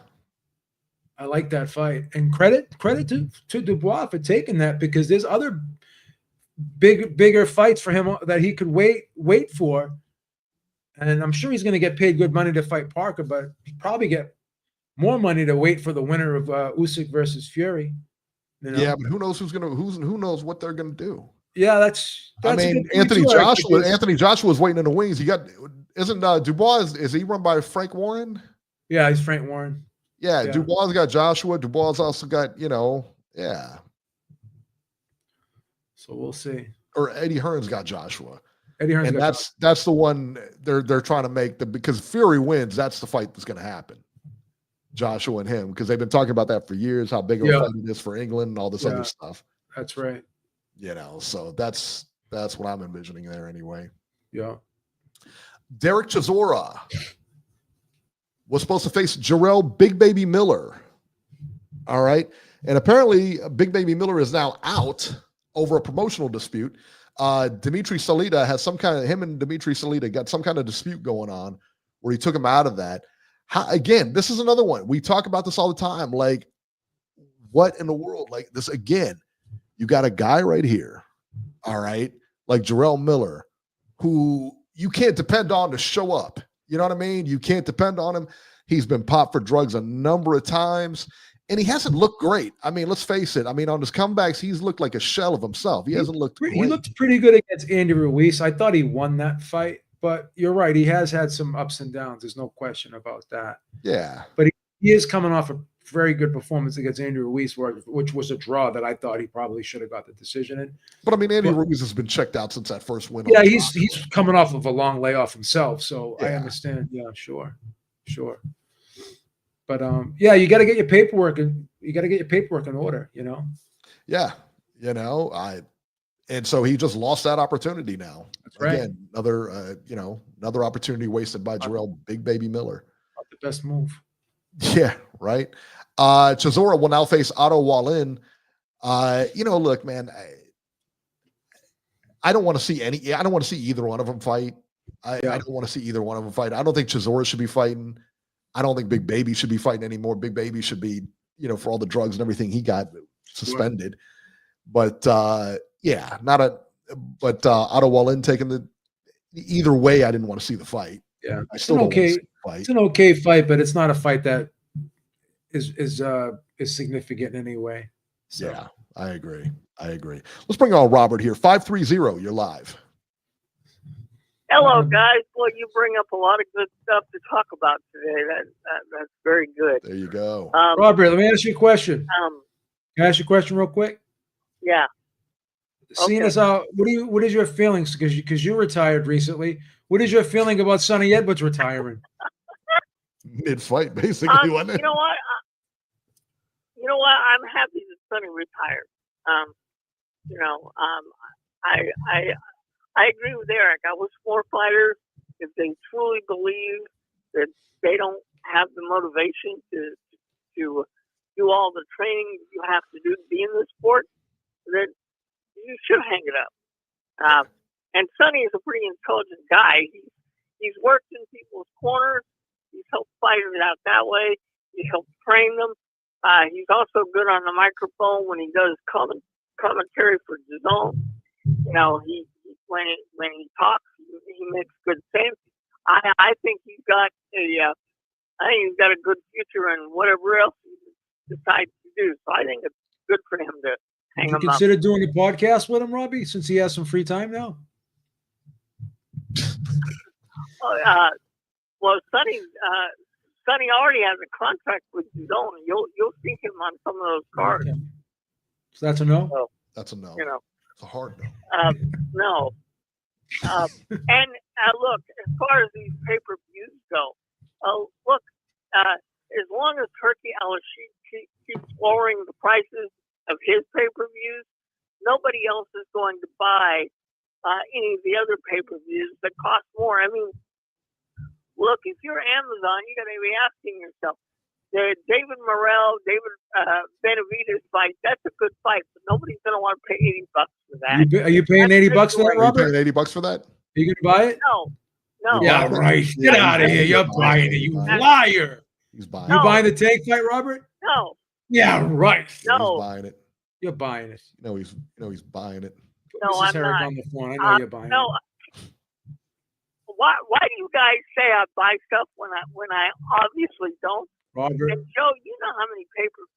I like that fight. And credit to Dubois for taking that, because there's other bigger fights for him that he could wait for. And I'm sure he's going to get paid good money to fight Parker, but he'd probably get more money to wait for the winner of Usyk versus Fury. Yeah, but who knows who knows what they're going to do? Yeah, that's I mean, Anthony Joshua is waiting in the wings. Isn't Dubois, is he run by Frank Warren? Yeah, he's Frank Warren. Yeah, Dubois got Joshua. Dubois also got, yeah. So we'll see. Or Eddie Hearn's got Joshua. Eddie Hearn's and got that's the one they're trying to make because Fury wins. That's the fight that's going to happen. Joshua and him, because they've been talking about that for years, how big of a fight it is for England and all this other stuff. That's right. So that's what I'm envisioning there anyway. Yeah. Derek Chisora was supposed to face Jarrell Big Baby Miller. All right. And apparently Big Baby Miller is now out over a promotional dispute. Dimitri Salita has him and Dimitri Salita got some kind of dispute going on where he took him out of that. Again, this is another one. We talk about this all the time. Like, what in the world? Like this again, you got a guy right here, all right, like Jarrell Miller, who you can't depend on to show up. You know what I mean? You can't depend on him. He's been popped for drugs a number of times, and he hasn't looked great. I mean, let's face it. I mean, on his comebacks, he's looked like a shell of himself. He hasn't looked great. He looked pretty good against Andy Ruiz. I thought he won that fight. But you're right. He has had some ups and downs. There's no question about that. Yeah. But he is coming off a very good performance against Andy Ruiz, which was a draw that I thought he probably should have got the decision in. But, I mean, Andy Ruiz has been checked out since that first win. Yeah, he's coming off of a long layoff himself. So I understand. Yeah, sure. But, you got to get your paperwork and you got to get your paperwork in order, Yeah. And so he just lost that opportunity now. That's right. Again, another opportunity wasted by Jarrell Big Baby Miller. Not the best move. Yeah, right. Chisora will now face Otto Wallin. Look, man, I don't want to see I don't want to see either one of them fight. I don't want to see either one of them fight. I don't think Chisora should be fighting. I don't think Big Baby should be fighting anymore. Big Baby should be, for all the drugs and everything he got suspended. But Otto Wallin taking either way, I didn't want to see the fight. Yeah, I still don't want to see the fight. It's an okay fight, but it's not a fight that is significant in any way. So. Yeah, I agree. Let's bring on Robert here. 530, you're live. Hello, guys. Well, you bring up a lot of good stuff to talk about today. That's very good. There you go. Robert, let me ask you a question. Can I ask you a question real quick? Yeah. Seeing as how, what is your feelings? Because you retired recently. What is your feeling about Sonny Edwards retiring? Mid-fight, basically, wasn't it? You know what? I'm happy that Sonny retired. I agree with Eric. I wish more fighters, if they truly believe that they don't have the motivation to do all the training you have to do to be in the sport, that you should hang it up. And Sonny is a pretty intelligent guy. He's worked in people's corners. He's helped fighters out that way. He helped train them. He's also good on the microphone when he does commentary for DAZN. When he talks, he makes good sense. I think he's got a good future in whatever else he decides to do. So I think it's good for him to hang him up. Would you consider doing a podcast with him, Robbie, since he has some free time now? Well, Sonny already has a contract with DAZN. You'll see him on some of those cards. Okay. So that's a no? So, that's a no. It's a hard no. No. And look, as far as these pay-per-views go, as long as Turkey Al-Rashid keeps lowering the prices of his pay-per-views, nobody else is going to buy any of the other pay-per-views that cost more. I mean, look, if you're Amazon, you got to be asking yourself, the David Morrell, Benavidez fight, that's a good fight, but nobody's going to want to pay $80 for that. Are you paying $80 for that, Robert? Are you paying $80 for that? Are you going to buy it? No. Yeah, right. Get out of here. You're buying it, you liar. He's buying it. You buying the tank fight, Robert? No. Yeah, right. No. He's buying it. You're buying it. He's buying it. No, I'm not. On the phone. I know you're buying it. Why do you guys say I buy stuff when I obviously don't? Robert. And Joe, you know how many papers.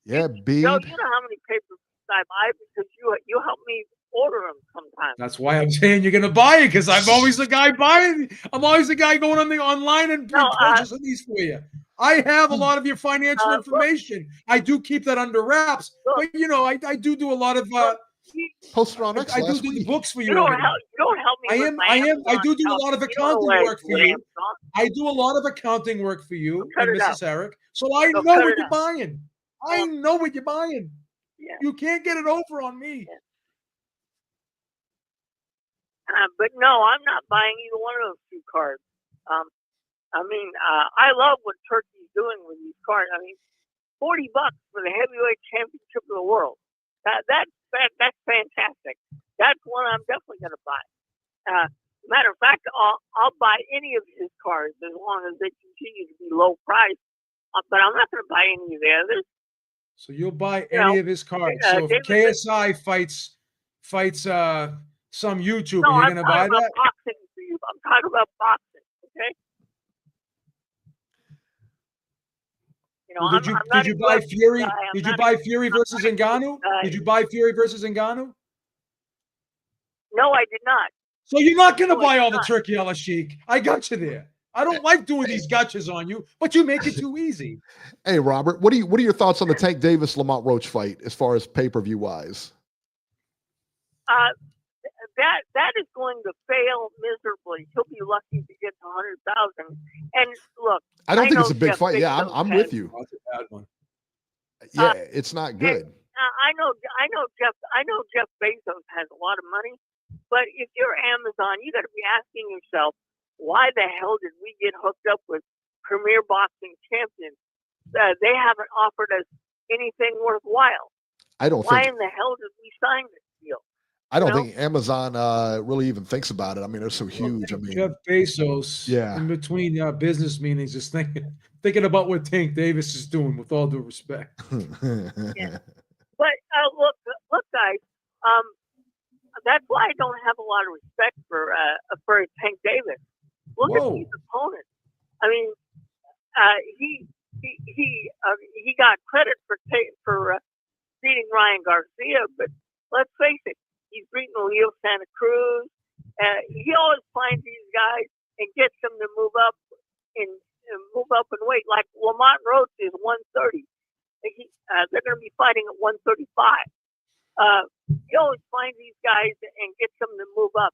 Yeah, B. Joe, you know how many papers I buy because you help me order them sometimes. That's why I'm saying you're going to buy it, because I'm always the guy buying. I'm always the guy going on the online and purchasing these for you. I have a lot of your financial Look, information. I do keep that under wraps, look, but I do a lot of Posted on X I do last the week. books for you. you don't help me. I do a lot of accounting work for you. I do a lot of accounting work for you and Mrs. Herrick. So I know what you're buying. I know what you're buying. Yeah. You can't get it over on me. Yeah. But no, I'm not buying either one of those two cards. I love what Turkey's doing with these cards. I mean, $40 for the heavyweight championship of the world. That's fantastic. That's one I'm definitely going to buy. Matter of fact, I'll buy any of his cards as long as they continue to be low price. But I'm not going to buy any of the others. So you'll buy any of his cards. So if KSI fights some YouTuber, you're going to buy that? Boxing for you. I'm talking about boxing. Okay. Did you buy Fury? Did you buy Fury versus Ngannou? Did you buy Fury versus Ngannou? No, I did not. So you're not going to buy all the Turkey Al Sheikh. I got you there. I don't like doing these gotchas on you, but you make it too easy. Hey, Robert, what are your thoughts on the Tank Davis Lamont Roach fight as far as pay-per-view wise? That is going to fail miserably. He'll be lucky to get to 100,000. And look, I don't think it's a big Jeff fight. Yeah, I'm with you. That's a bad one. Yeah, it's not good. I know Jeff Bezos has a lot of money, but if you're Amazon, you got to be asking yourself, why the hell did we get hooked up with Premier Boxing Champions? They haven't offered us anything worthwhile. Why in the hell did we sign this deal? I don't think Amazon really even thinks about it. I mean, they're so huge. I mean, Jeff Bezos, in between business meetings, is thinking about what Tank Davis is doing. With all due respect. Yeah. But look, guys. That's why I don't have a lot of respect for Tank Davis. Look at these opponents. I mean, he got credit for beating Ryan Garcia, but let's face it, he's beaten Leo Santa Cruz. He always finds these guys and gets them to move up and weight. Like Lamont Roach is 130. They're going to be fighting at 135. He always finds these guys and gets them to move up.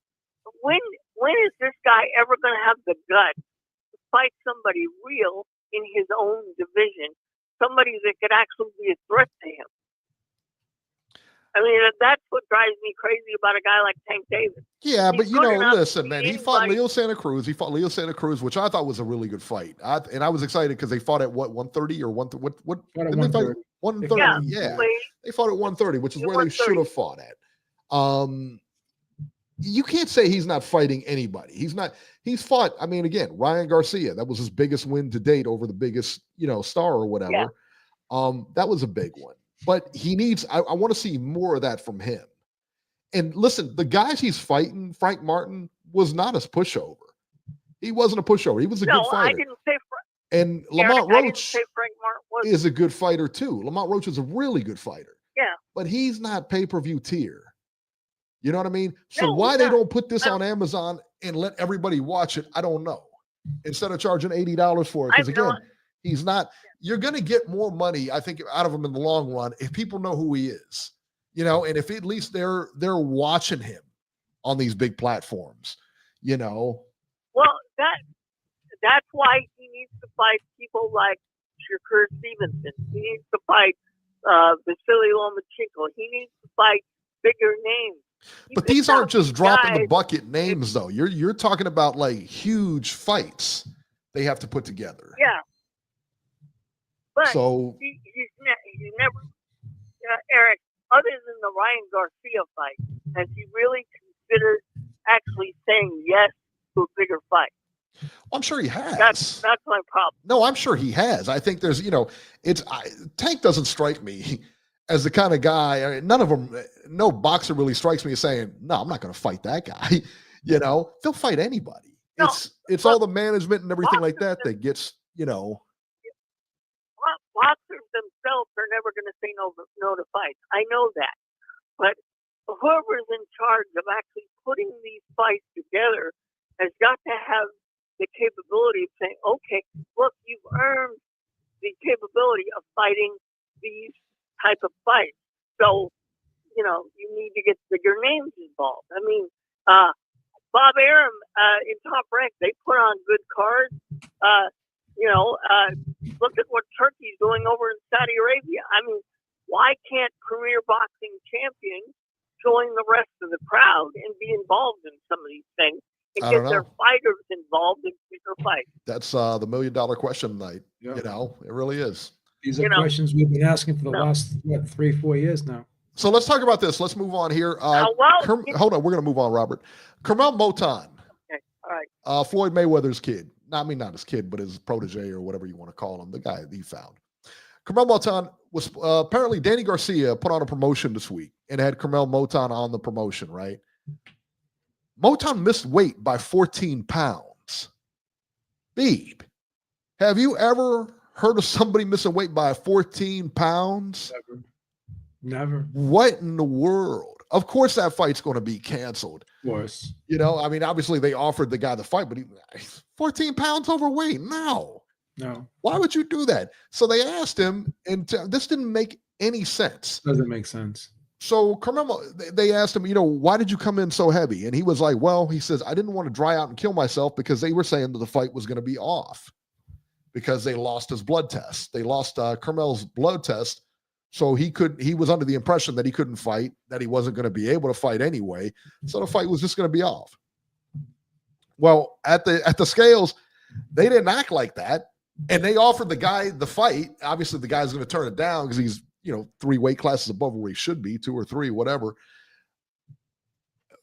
When is this guy ever going to have the guts to fight somebody real in his own division? Somebody that could actually be a threat to him. I mean, that's what drives me crazy about a guy like Tank Davis. Yeah, but listen, man, he fought Leo Santa Cruz. Which I thought was a really good fight. And I was excited because they fought at 130 or what? 130. Yeah, they fought at 130, which is where they should have fought at. You can't say he's not fighting anybody. He's fought. I mean, again, Ryan Garcia. That was his biggest win to date over the biggest, star or whatever. Yeah. That was a big one. But he needs, I want to see more of that from him. And listen, the guys he's fighting, Frank Martin, was not a pushover. He wasn't a pushover. He was a good fighter. I didn't say And Lamont Roach is a good fighter too. Lamont Roach is a really good fighter. Yeah. But he's not pay-per-view tier. You know what I mean? So why they don't put this on Amazon and let everybody watch it, I don't know. Instead of charging $80 for it. Because again, he's not. You're going to get more money, I think, out of him in the long run if people know who he is, and if at least they're watching him on these big platforms, Well, that's why he needs to fight people like Shakur Stevenson. He needs to fight Vasily Lomachenko. He needs to fight bigger names. But these aren't just dropping the bucket names, though. You're talking about like huge fights they have to put together. Yeah. But so he's never, Eric, other than the Ryan Garcia fight, has he really considered actually saying yes to a bigger fight? Well, I'm sure he has. That's my problem. No, I'm sure he has. I think there's, Tank doesn't strike me as the kind of guy. I mean, none of them, no boxer really strikes me as saying, no, I'm not going to fight that guy. They'll fight anybody. No, it's all the management and everything like that gets, Boxers themselves are never going to say no to fights. I know that. But whoever's in charge of actually putting these fights together has got to have the capability of saying, okay, look, you've earned the capability of fighting these type of fights. So, you know, you need to get bigger names involved. I mean, Bob Arum in Top Rank, they put on good cards. Look at what Turkey's doing over in Saudi Arabia. I mean, why can't Premier Boxing champions join the rest of the crowd and be involved in some of these things and get their fighters involved in bigger fights? That's the $1 million question tonight. Yep. You know, it really is. These are questions we've been asking for the last 3-4 years now. So let's talk about this. Let's move on here. Hold on, we're going to move on, Robert. Carmel Moton. Okay, all right. Floyd Mayweather's kid. Not his kid, but his protege or whatever you want to call him, the guy that he found. Carmel Moton was apparently Danny Garcia put on a promotion this week and had Carmel Moton on the promotion, right? Moton missed weight by 14 pounds. Beeb, have you ever heard of somebody missing weight by 14 pounds? Never. What in the world? Of course that fight's going to be canceled. Of course. You know, I mean, obviously they offered the guy the fight, but 14 pounds overweight. No. Why would you do that? So they asked him, and this didn't make any sense. Doesn't make sense. So Carmelo, they asked him, you know, why did you come in so heavy? And he was like, well, he says, I didn't want to dry out and kill myself because they were saying that the fight was going to be off because they lost his blood test. They lost Carmel's blood test. So he was under the impression that he couldn't fight, that he wasn't going to be able to fight anyway. So the fight was just going to be off. Well, at the scales, they didn't act like that. And they offered the guy the fight. Obviously, the guy's going to turn it down because he's, 3 weight classes above where he should be, 2 or 3, whatever.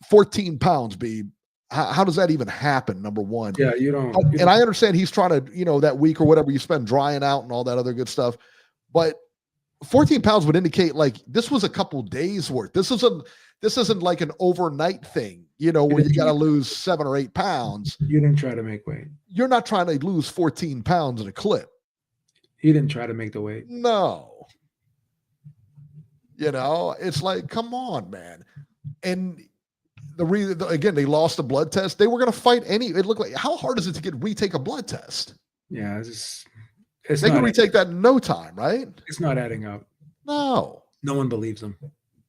14 pounds, B. How does that even happen, number one? Yeah, you don't. And I understand he's trying to, that week or whatever you spend drying out and all that other good stuff. But 14 pounds would indicate like this was a couple days worth. This isn't like an overnight thing, where you got to lose 7 or 8 pounds. You didn't try to make weight. You're not trying to lose 14 pounds in a clip. He didn't try to make the weight. No. It's like, come on, man. And the reason, again, they lost the blood test. They were going to fight it looked like, how hard is it to retake a blood test? Yeah, they can retake that in no time, right? It's not adding up. No. No one believes him.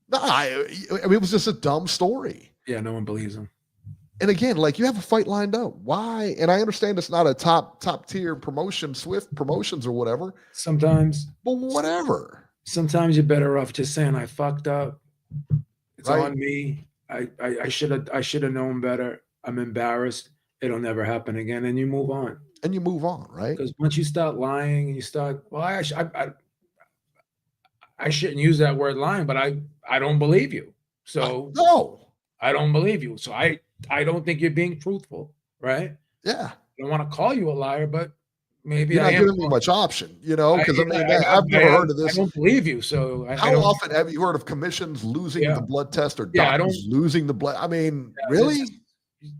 No, it was just a dumb story. Yeah, no one believes him. And again, like you have a fight lined up. Why? And I understand it's not a top tier promotion, Swift Promotions or whatever. Sometimes. But whatever. Sometimes you're better off just saying I fucked up. It's right. on me. I should have known better. I'm embarrassed. It'll never happen again. And you move on. Right? Because once you start lying and you start, I shouldn't use that word lying, but I don't believe you. So no, I don't believe you. So I don't think you're being truthful, right? Yeah. I don't want to call you a liar, but maybe you're not giving me much option, because I've never heard of this. I don't believe you. So how often have you heard of commissions losing the blood test or doctors losing the blood? I mean, really?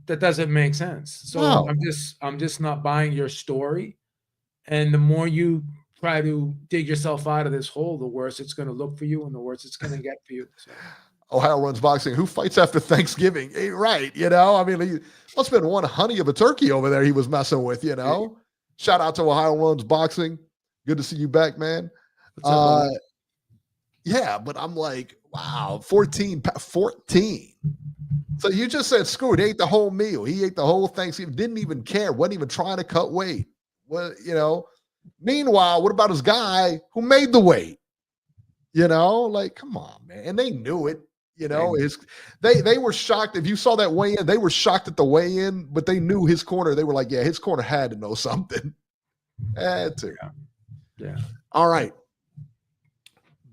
That doesn't make sense. So no. I'm just not buying your story. And the more you try to dig yourself out of this hole, the worse it's going to look for you and the worse it's going to get for you. So. Ohio Runs Boxing. Who fights after Thanksgiving? Ain't right. I mean, he must have been one honey of a turkey over there he was messing with, Shout out to Ohio Runs Boxing. Good to see you back, man. Yeah, but I'm like, wow, 14. So you just said, screw it. He ate the whole meal. He ate the whole Thanksgiving. Didn't even care. Wasn't even trying to cut weight. Well, Meanwhile, what about his guy who made the weight? Like, come on, man. And they knew it. They were shocked. If you saw that weigh-in, they were shocked at the weigh-in, but they knew his corner. They were like, yeah, his corner had to know something. Had to. Yeah. All right.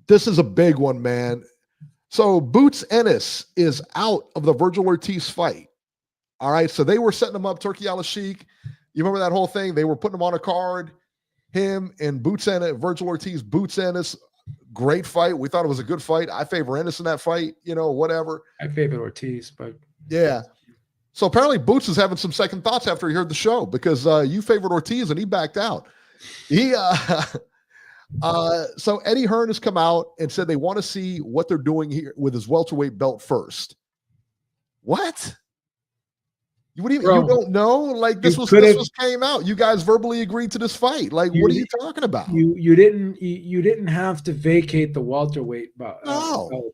This is a big one, man. So Bouts Ennis is out of the Virgil Ortiz fight. All right. So they were setting him up, Turkey Al-Sheikh. You remember that whole thing? They were putting him on a card. Him and Bouts Ennis, Virgil Ortiz, Bouts Ennis. Great fight. We thought it was a good fight. I favor Ennis in that fight, whatever. I favor Ortiz, but yeah. So apparently Bouts is having some second thoughts after he heard the show because you favored Ortiz and he backed out. So Eddie Hearn has come out and said they want to see what they're doing here with his welterweight belt first. What? What do you don't know? Like this was came out. You guys verbally agreed to this fight. Like, what are you talking about? You didn't have to vacate the welterweight belt.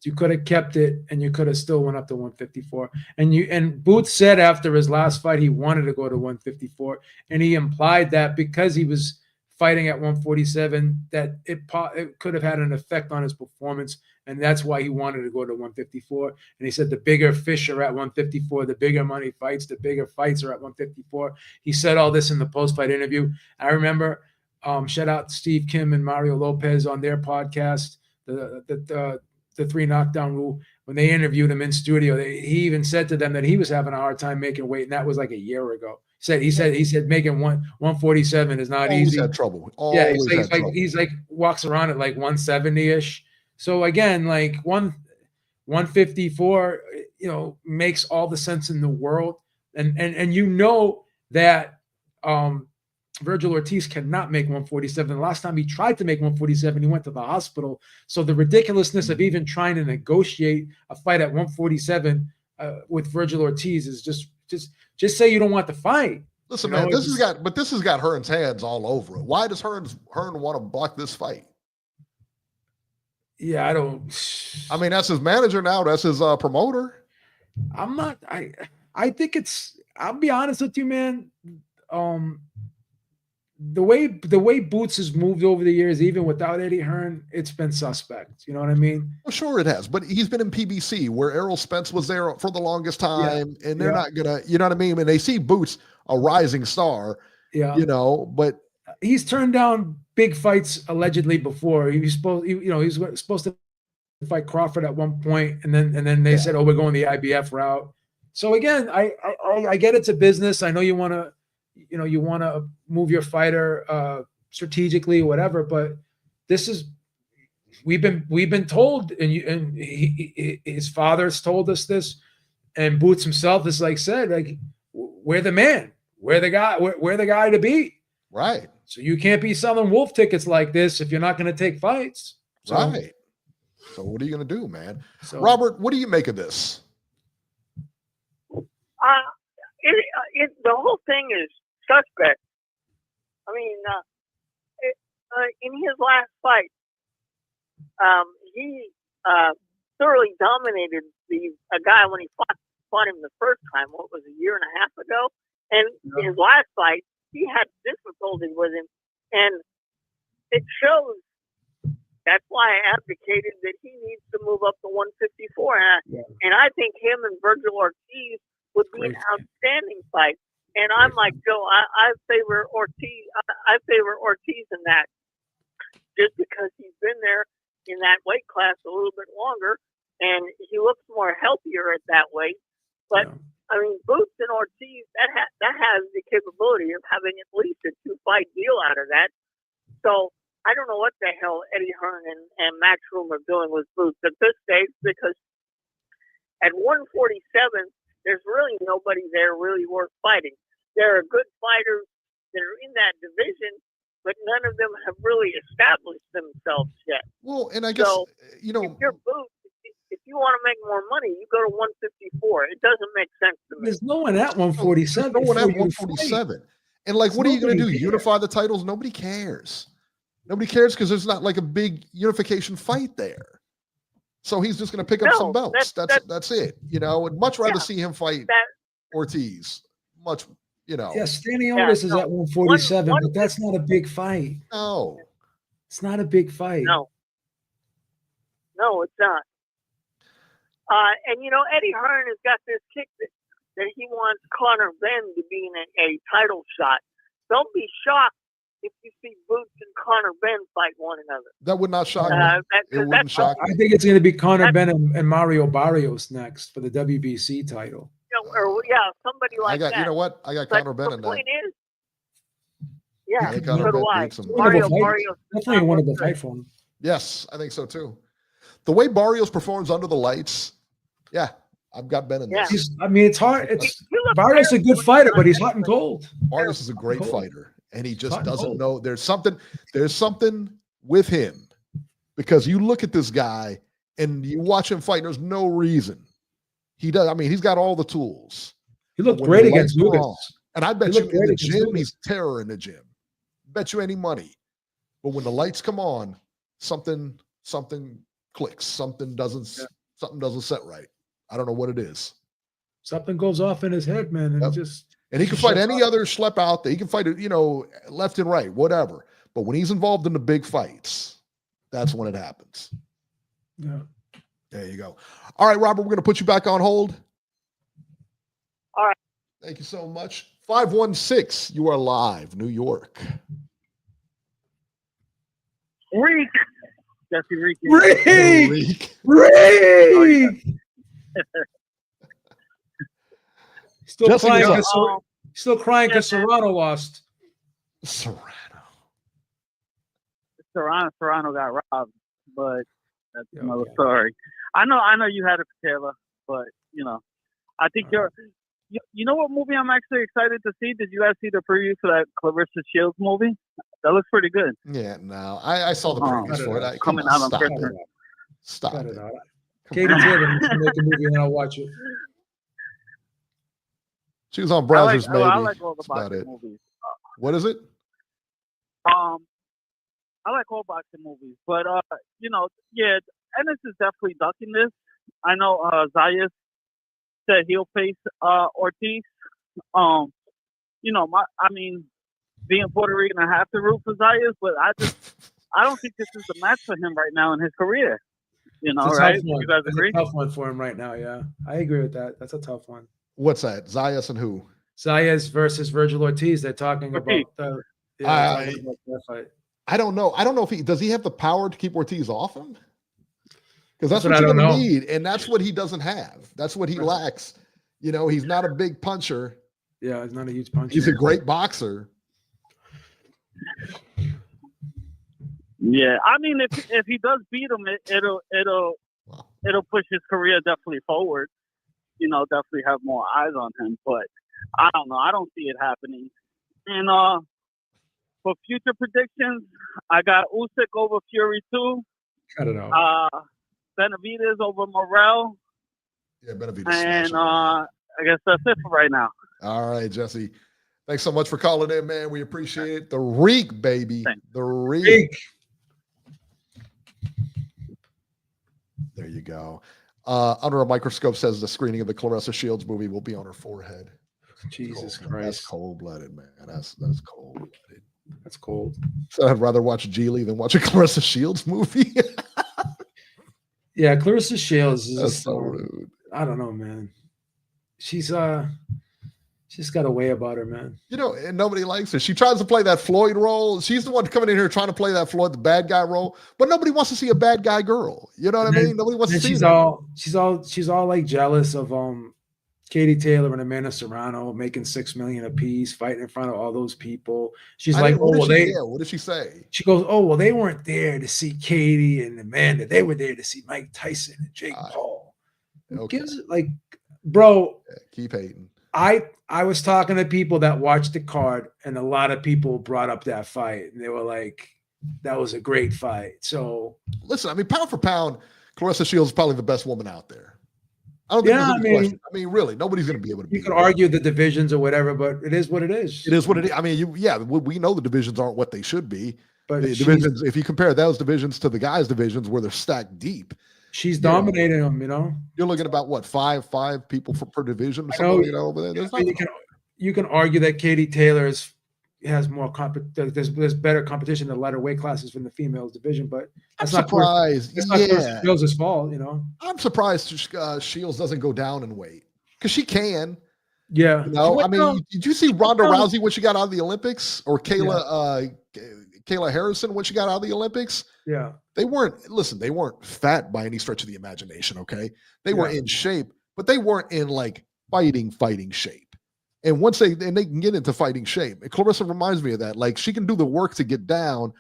You could have kept it, and you could have still went up to 154. And Boots said after his last fight he wanted to go to 154, and he implied that because he was fighting at 147, that it could have had an effect on his performance. And that's why he wanted to go to 154. And he said the bigger fish are at 154, the bigger money fights, the bigger fights are at 154. He said all this in the post-fight interview. I remember, shout out to Steve Kim and Mario Lopez on their podcast, the Three Knockdown Rule. When they interviewed him in studio, he even said to them that he was having a hard time making weight, and that was like a year ago. He said making 147 is not easy. Always had trouble. He's like walks around at like 170-ish. So again, like 154, makes all the sense in the world. And that Virgil Ortiz cannot make 147. The last time he tried to make 147, he went to the hospital. So the ridiculousness of even trying to negotiate a fight at 147 with Virgil Ortiz is just say you don't want the fight. Listen, man, this has got Hearn's hands all over it. Why does Hearn want to block this fight? Yeah, I don't. I mean, that's his manager now. That's his promoter. I'm not. I think it's. I'll be honest with you, man. The way Boots has moved over the years, even without Eddie Hearn, it's been suspect. You know what I mean? Well, sure it has, but he's been in PBC where Errol Spence was there for the longest time, and they're not gonna. You know what I mean? And they see Boots a rising star. Yeah. But he's turned down big fights allegedly before. He's supposed to fight Crawford at one point, and then they said, "Oh, we're going the IBF route." So again, I get it's a business. I know you want to move your fighter strategically, whatever. But this is we've been told, and his father's told us this, and Boots himself is said we're the man, we're the guy to beat. Right. So you can't be selling wolf tickets like this if you're not going to take fights. Right. So what are you going to do, man? So, Robert, what do you make of this? The whole thing is suspect. I mean, in his last fight, he thoroughly dominated a guy when he fought him the first time. What was it, a year and a half ago? And in his last fight, he had difficulty with him, and it shows. That's why I advocated that he needs to move up to 154, and I think him and Virgil Ortiz would be an outstanding fight. And I'm like Joe, I favor Ortiz. I favor Ortiz in that, just because he's been there in that weight class a little bit longer, and he looks more healthier at that weight. But I mean, Boots and Ortiz, that has the capability of having at least a 2-fight deal out of that. So I don't know what the hell Eddie Hearn and Matchroom are doing with Boots at this stage, because at 147, there's really nobody there really worth fighting. There are good fighters that are in that division, but none of them have really established themselves yet. Well, and I guess, if you're Boots, if you want to make more money, you go to 154. It doesn't make sense to me. There's no one at 147. No one at 147. And what are you going to do? Unify the titles? Nobody cares. Nobody cares because there's not a big unification fight there. So he's just going to pick up some belts. That's it. I'd much rather see him fight Ortiz. Much, Yeah, Staniotis is at 147, but that's not a big fight. No. It's not a big fight. No, it's not. And Eddie Hearn has got this kick that he wants Conor Benn to be in a title shot. Don't be shocked if you see Boots and Conor Benn fight one another. That would not shock me. It wouldn't shock me. I think it's going to be Conor Benn and Mario Barrios next for the WBC title. Somebody like that. You know what? I got Conor Benn in that. So do I. Mario Barrios. Definitely one of the fight for him. Yes, I think so too. The way Barrios performs under the lights, I've got Ben in this. It's hard. Barrios is a good fighter, but he's hot and cold. Barrios is a great fighter, and he just doesn't know. There's something with him, because you look at this guy and you watch him fight. There's no reason he does. I mean, he's got all the tools. He looked great against Lucas. And I bet you in the gym, he's terror in the gym. Bet you any money. But when the lights come on, something clicks. Something doesn't set right. I don't know what it is. Something goes off in his head, man, and he can fight any other schlep out there. He can fight it, left and right, whatever. But when he's involved in the big fights, that's when it happens. Yeah. There you go. All right, Robert, we're going to put you back on hold. All right. Thank you so much. 516, you are live, New York. Reek. Jesse Reek. Reek. Still crying because Serrano lost. Serrano got robbed, but that's another story. I know you had it for Taylor, but I think you know what movie I'm actually excited to see? Did you guys see the preview for that Clarissa Shields movie? That looks pretty good. Yeah, no, I saw the previews for it. Coming out on Christmas. Stop it. Katie Taylor needs to make a movie and I'll watch it. She was on Brazzers, maybe. I like all the boxing movies. What is it? I like all boxing movies, but Ennis is definitely ducking this. I know Zayas said he'll face Ortiz. Being Puerto Rican, I have to root for Zayas, but I don't think this is the match for him right now in his career. Right? You guys agree? It's a tough one for him right now. Yeah, I agree with that. That's a tough one. What's that? Zayas and who? Zayas versus Virgil Ortiz. They're talking about the. I don't know. I don't know if he have the power to keep Ortiz off him. Because that's what you're going to need, and that's what he doesn't have. That's what he lacks. He's not a big puncher. Yeah, he's not a huge puncher. He's a great boxer. Yeah, I mean, if he does beat him, it'll push his career definitely forward. Definitely have more eyes on him. But I don't know. I don't see it happening. And for future predictions, I got Usyk over Fury 2. I don't know. Benavidez over Morrell. Yeah, Benavidez. And I guess that's it for right now. All right, Jesse. Thanks so much for calling in, man. We appreciate it. The Reek, baby. Thanks. The Reek. There you go. Under a Microscope says the screening of the Clarissa Shields movie will be on her forehead. Jesus Christ. That's cold-blooded, man. That's cold-blooded. That's cold. So I'd rather watch Geely than watch a Clarissa Shields movie. Yeah, Clarissa Shields is That's so rude. I don't know, man. She's got a way about her, man. And nobody likes her. She tries to play that Floyd role. She's the one coming in here trying to play that Floyd, the bad guy role. But nobody wants to see a bad guy girl. You know what I mean? Nobody wants to see that. She's all like jealous of Katie Taylor and Amanda Serrano making $6 million apiece, fighting in front of all those people. She's like, what did she say? She goes, oh, well, they weren't there to see Katie and Amanda. They were there to see Mike Tyson and Jake Paul. Okay. Gives it like, bro. Yeah, keep hating. I was talking to people that watched the card, and a lot of people brought up that fight, and they were like, that was a great fight. So listen, I mean, pound for pound, Clarissa Shields is probably the best woman out there. I don't think there's any question. I mean, really, nobody's going to be able to beat her. You can argue the divisions or whatever, but it is what it is. It is what it is. I mean, we know the divisions aren't what they should be. But the divisions, if you compare those divisions to the guys' divisions where they're stacked deep, she's dominating them. You're looking about what five people per division or something. Over there. You can argue that Katie Taylor has more there's better competition in the lighter weight classes from the females division, but that's I'm surprised. It's not Shields' fault, I'm surprised Shields doesn't go down in weight because she can. Yeah. I mean, did you see Ronda Rousey when she got out of the Olympics, or Kayla Harrison when she got out of the Olympics? Yeah. They weren't fat by any stretch of the imagination. Okay, they were in shape, but they weren't in like fighting shape. And once they can get into fighting shape. And Clarissa reminds me of that. Like, she can do the work to get down,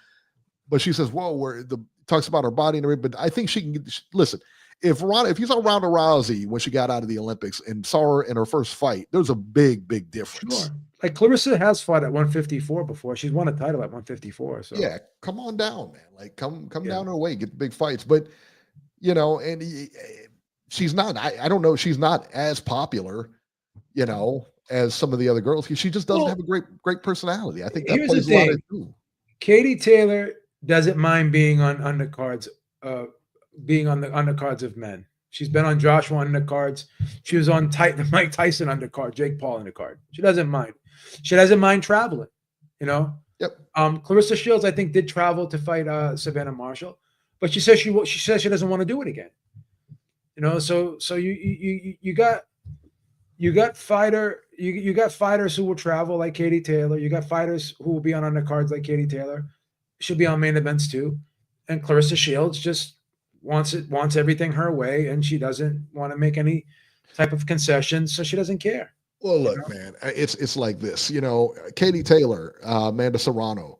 but she says, "Whoa," talks about her body and everything. But I think she can listen. If you saw Ronda Rousey when she got out of the Olympics and saw her in her first fight, there's a big difference. Sure. Like Clarissa has fought at 154 before. She's won a title at 154. So yeah, come on down, man. Like come down her way, get the big fights. But and she's not. I don't know. She's not as popular. you know, as some of the other girls. She just doesn't have a great personality. I think that Here's plays the a lot thing. into. Katie Taylor doesn't mind being on undercards, being on the undercards of men. She's been on Joshua undercards. She was on Mike Tyson undercard, Jake Paul undercard. She doesn't mind. She doesn't mind traveling, you know. Yep. Clarissa Shields, I think, did travel to fight Savannah Marshall, but she says she doesn't want to do it again. You know, so you got fighters who will travel like Katie Taylor. You got fighters who will be on undercards like Katie Taylor. She'll be on main events too. And Clarissa Shields just wants everything her way, and she doesn't want to make any type of concessions, so she doesn't care. Well, look, man, it's like this. You know, Katie Taylor, Amanda Serrano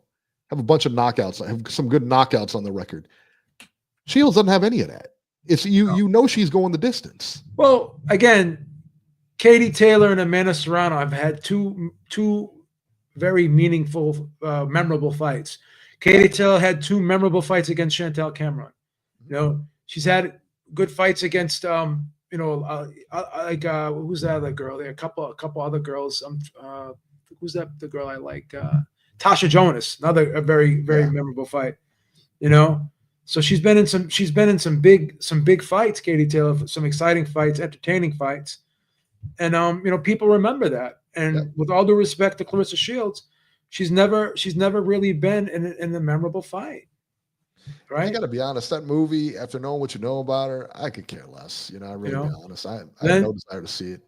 have a bunch of knockouts, have some good knockouts on the record. Shields doesn't have any of that. It's you know she's going the distance. Well, again, Katie Taylor and Amanda Serrano have had two very meaningful, memorable fights. Katie Taylor had 2 memorable fights against Chantel Cameron. You know, she's had good fights against who's that other girl? There are a couple other girls. Who's that? The girl I like, Tasha Jonas, a very memorable fight. You know, so she's been in some big fights. Katie Taylor, some exciting fights, entertaining fights, and people remember that. And with all due respect to Clarissa Shields, she's never really been in the memorable fight. Right. I got to be honest. That movie, after knowing what you know about her, I could care less. You know, I really be honest. I have no desire to see it.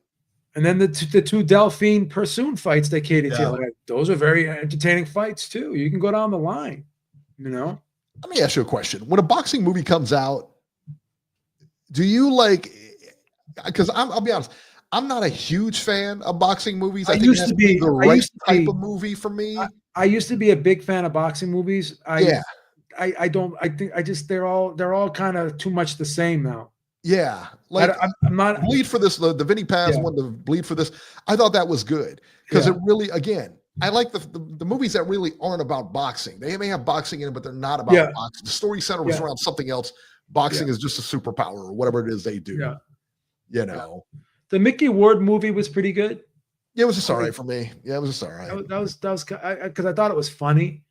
And then the 2 Delphine Pursoon fights that Katie Taylor had, those are very entertaining fights too. You can go down the line. You know. Let me ask you a question. When a boxing movie comes out, do you like? Because I'll be honest. I'm not a huge fan of boxing movies. I think used to be the right type of movie for me. I used to be a big fan of boxing movies. I think they're all kind of too much the same now. Yeah. Like I'm not Bleed for This, the Vinny Paz one, the Bleed for This. I thought that was good because it really, again, I like the movies that really aren't about boxing. They may have boxing in it, but they're not about boxing. The story center was around something else. Boxing is just a superpower or whatever it is they do. Yeah. You know. The Mickey Ward movie was pretty good. Yeah, it was just all right for me. Yeah, it was just all right. That was because I thought it was funny.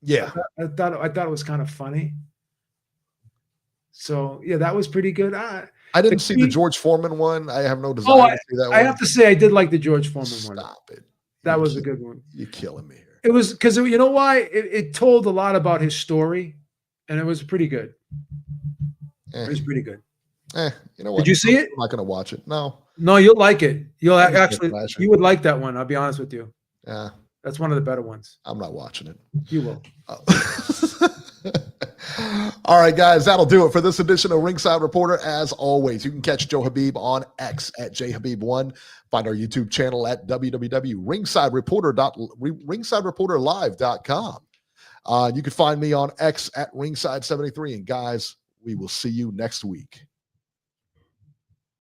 Yeah, I thought it was kind of funny. So yeah, that was pretty good. I didn't see the George Foreman one. I have no desire to see that one. I have to say I did like the George Foreman one. Stop it. That was a good one. You're killing me here. It was because you know why? It told a lot about his story, and it was pretty good. It was pretty good. You know what? Did you see it? I'm not going to watch it. No, you'll like it. You would like that one. I'll be honest with you. Yeah. That's one of the better ones. I'm not watching it. You will. All right, guys, that'll do it for this edition of Ringside Reporter. As always, you can catch Joe Habib on X at jhabib1. Find our YouTube channel at www.ringsidereporterlive.com. You can find me on X at ringside73. And guys, we will see you next week.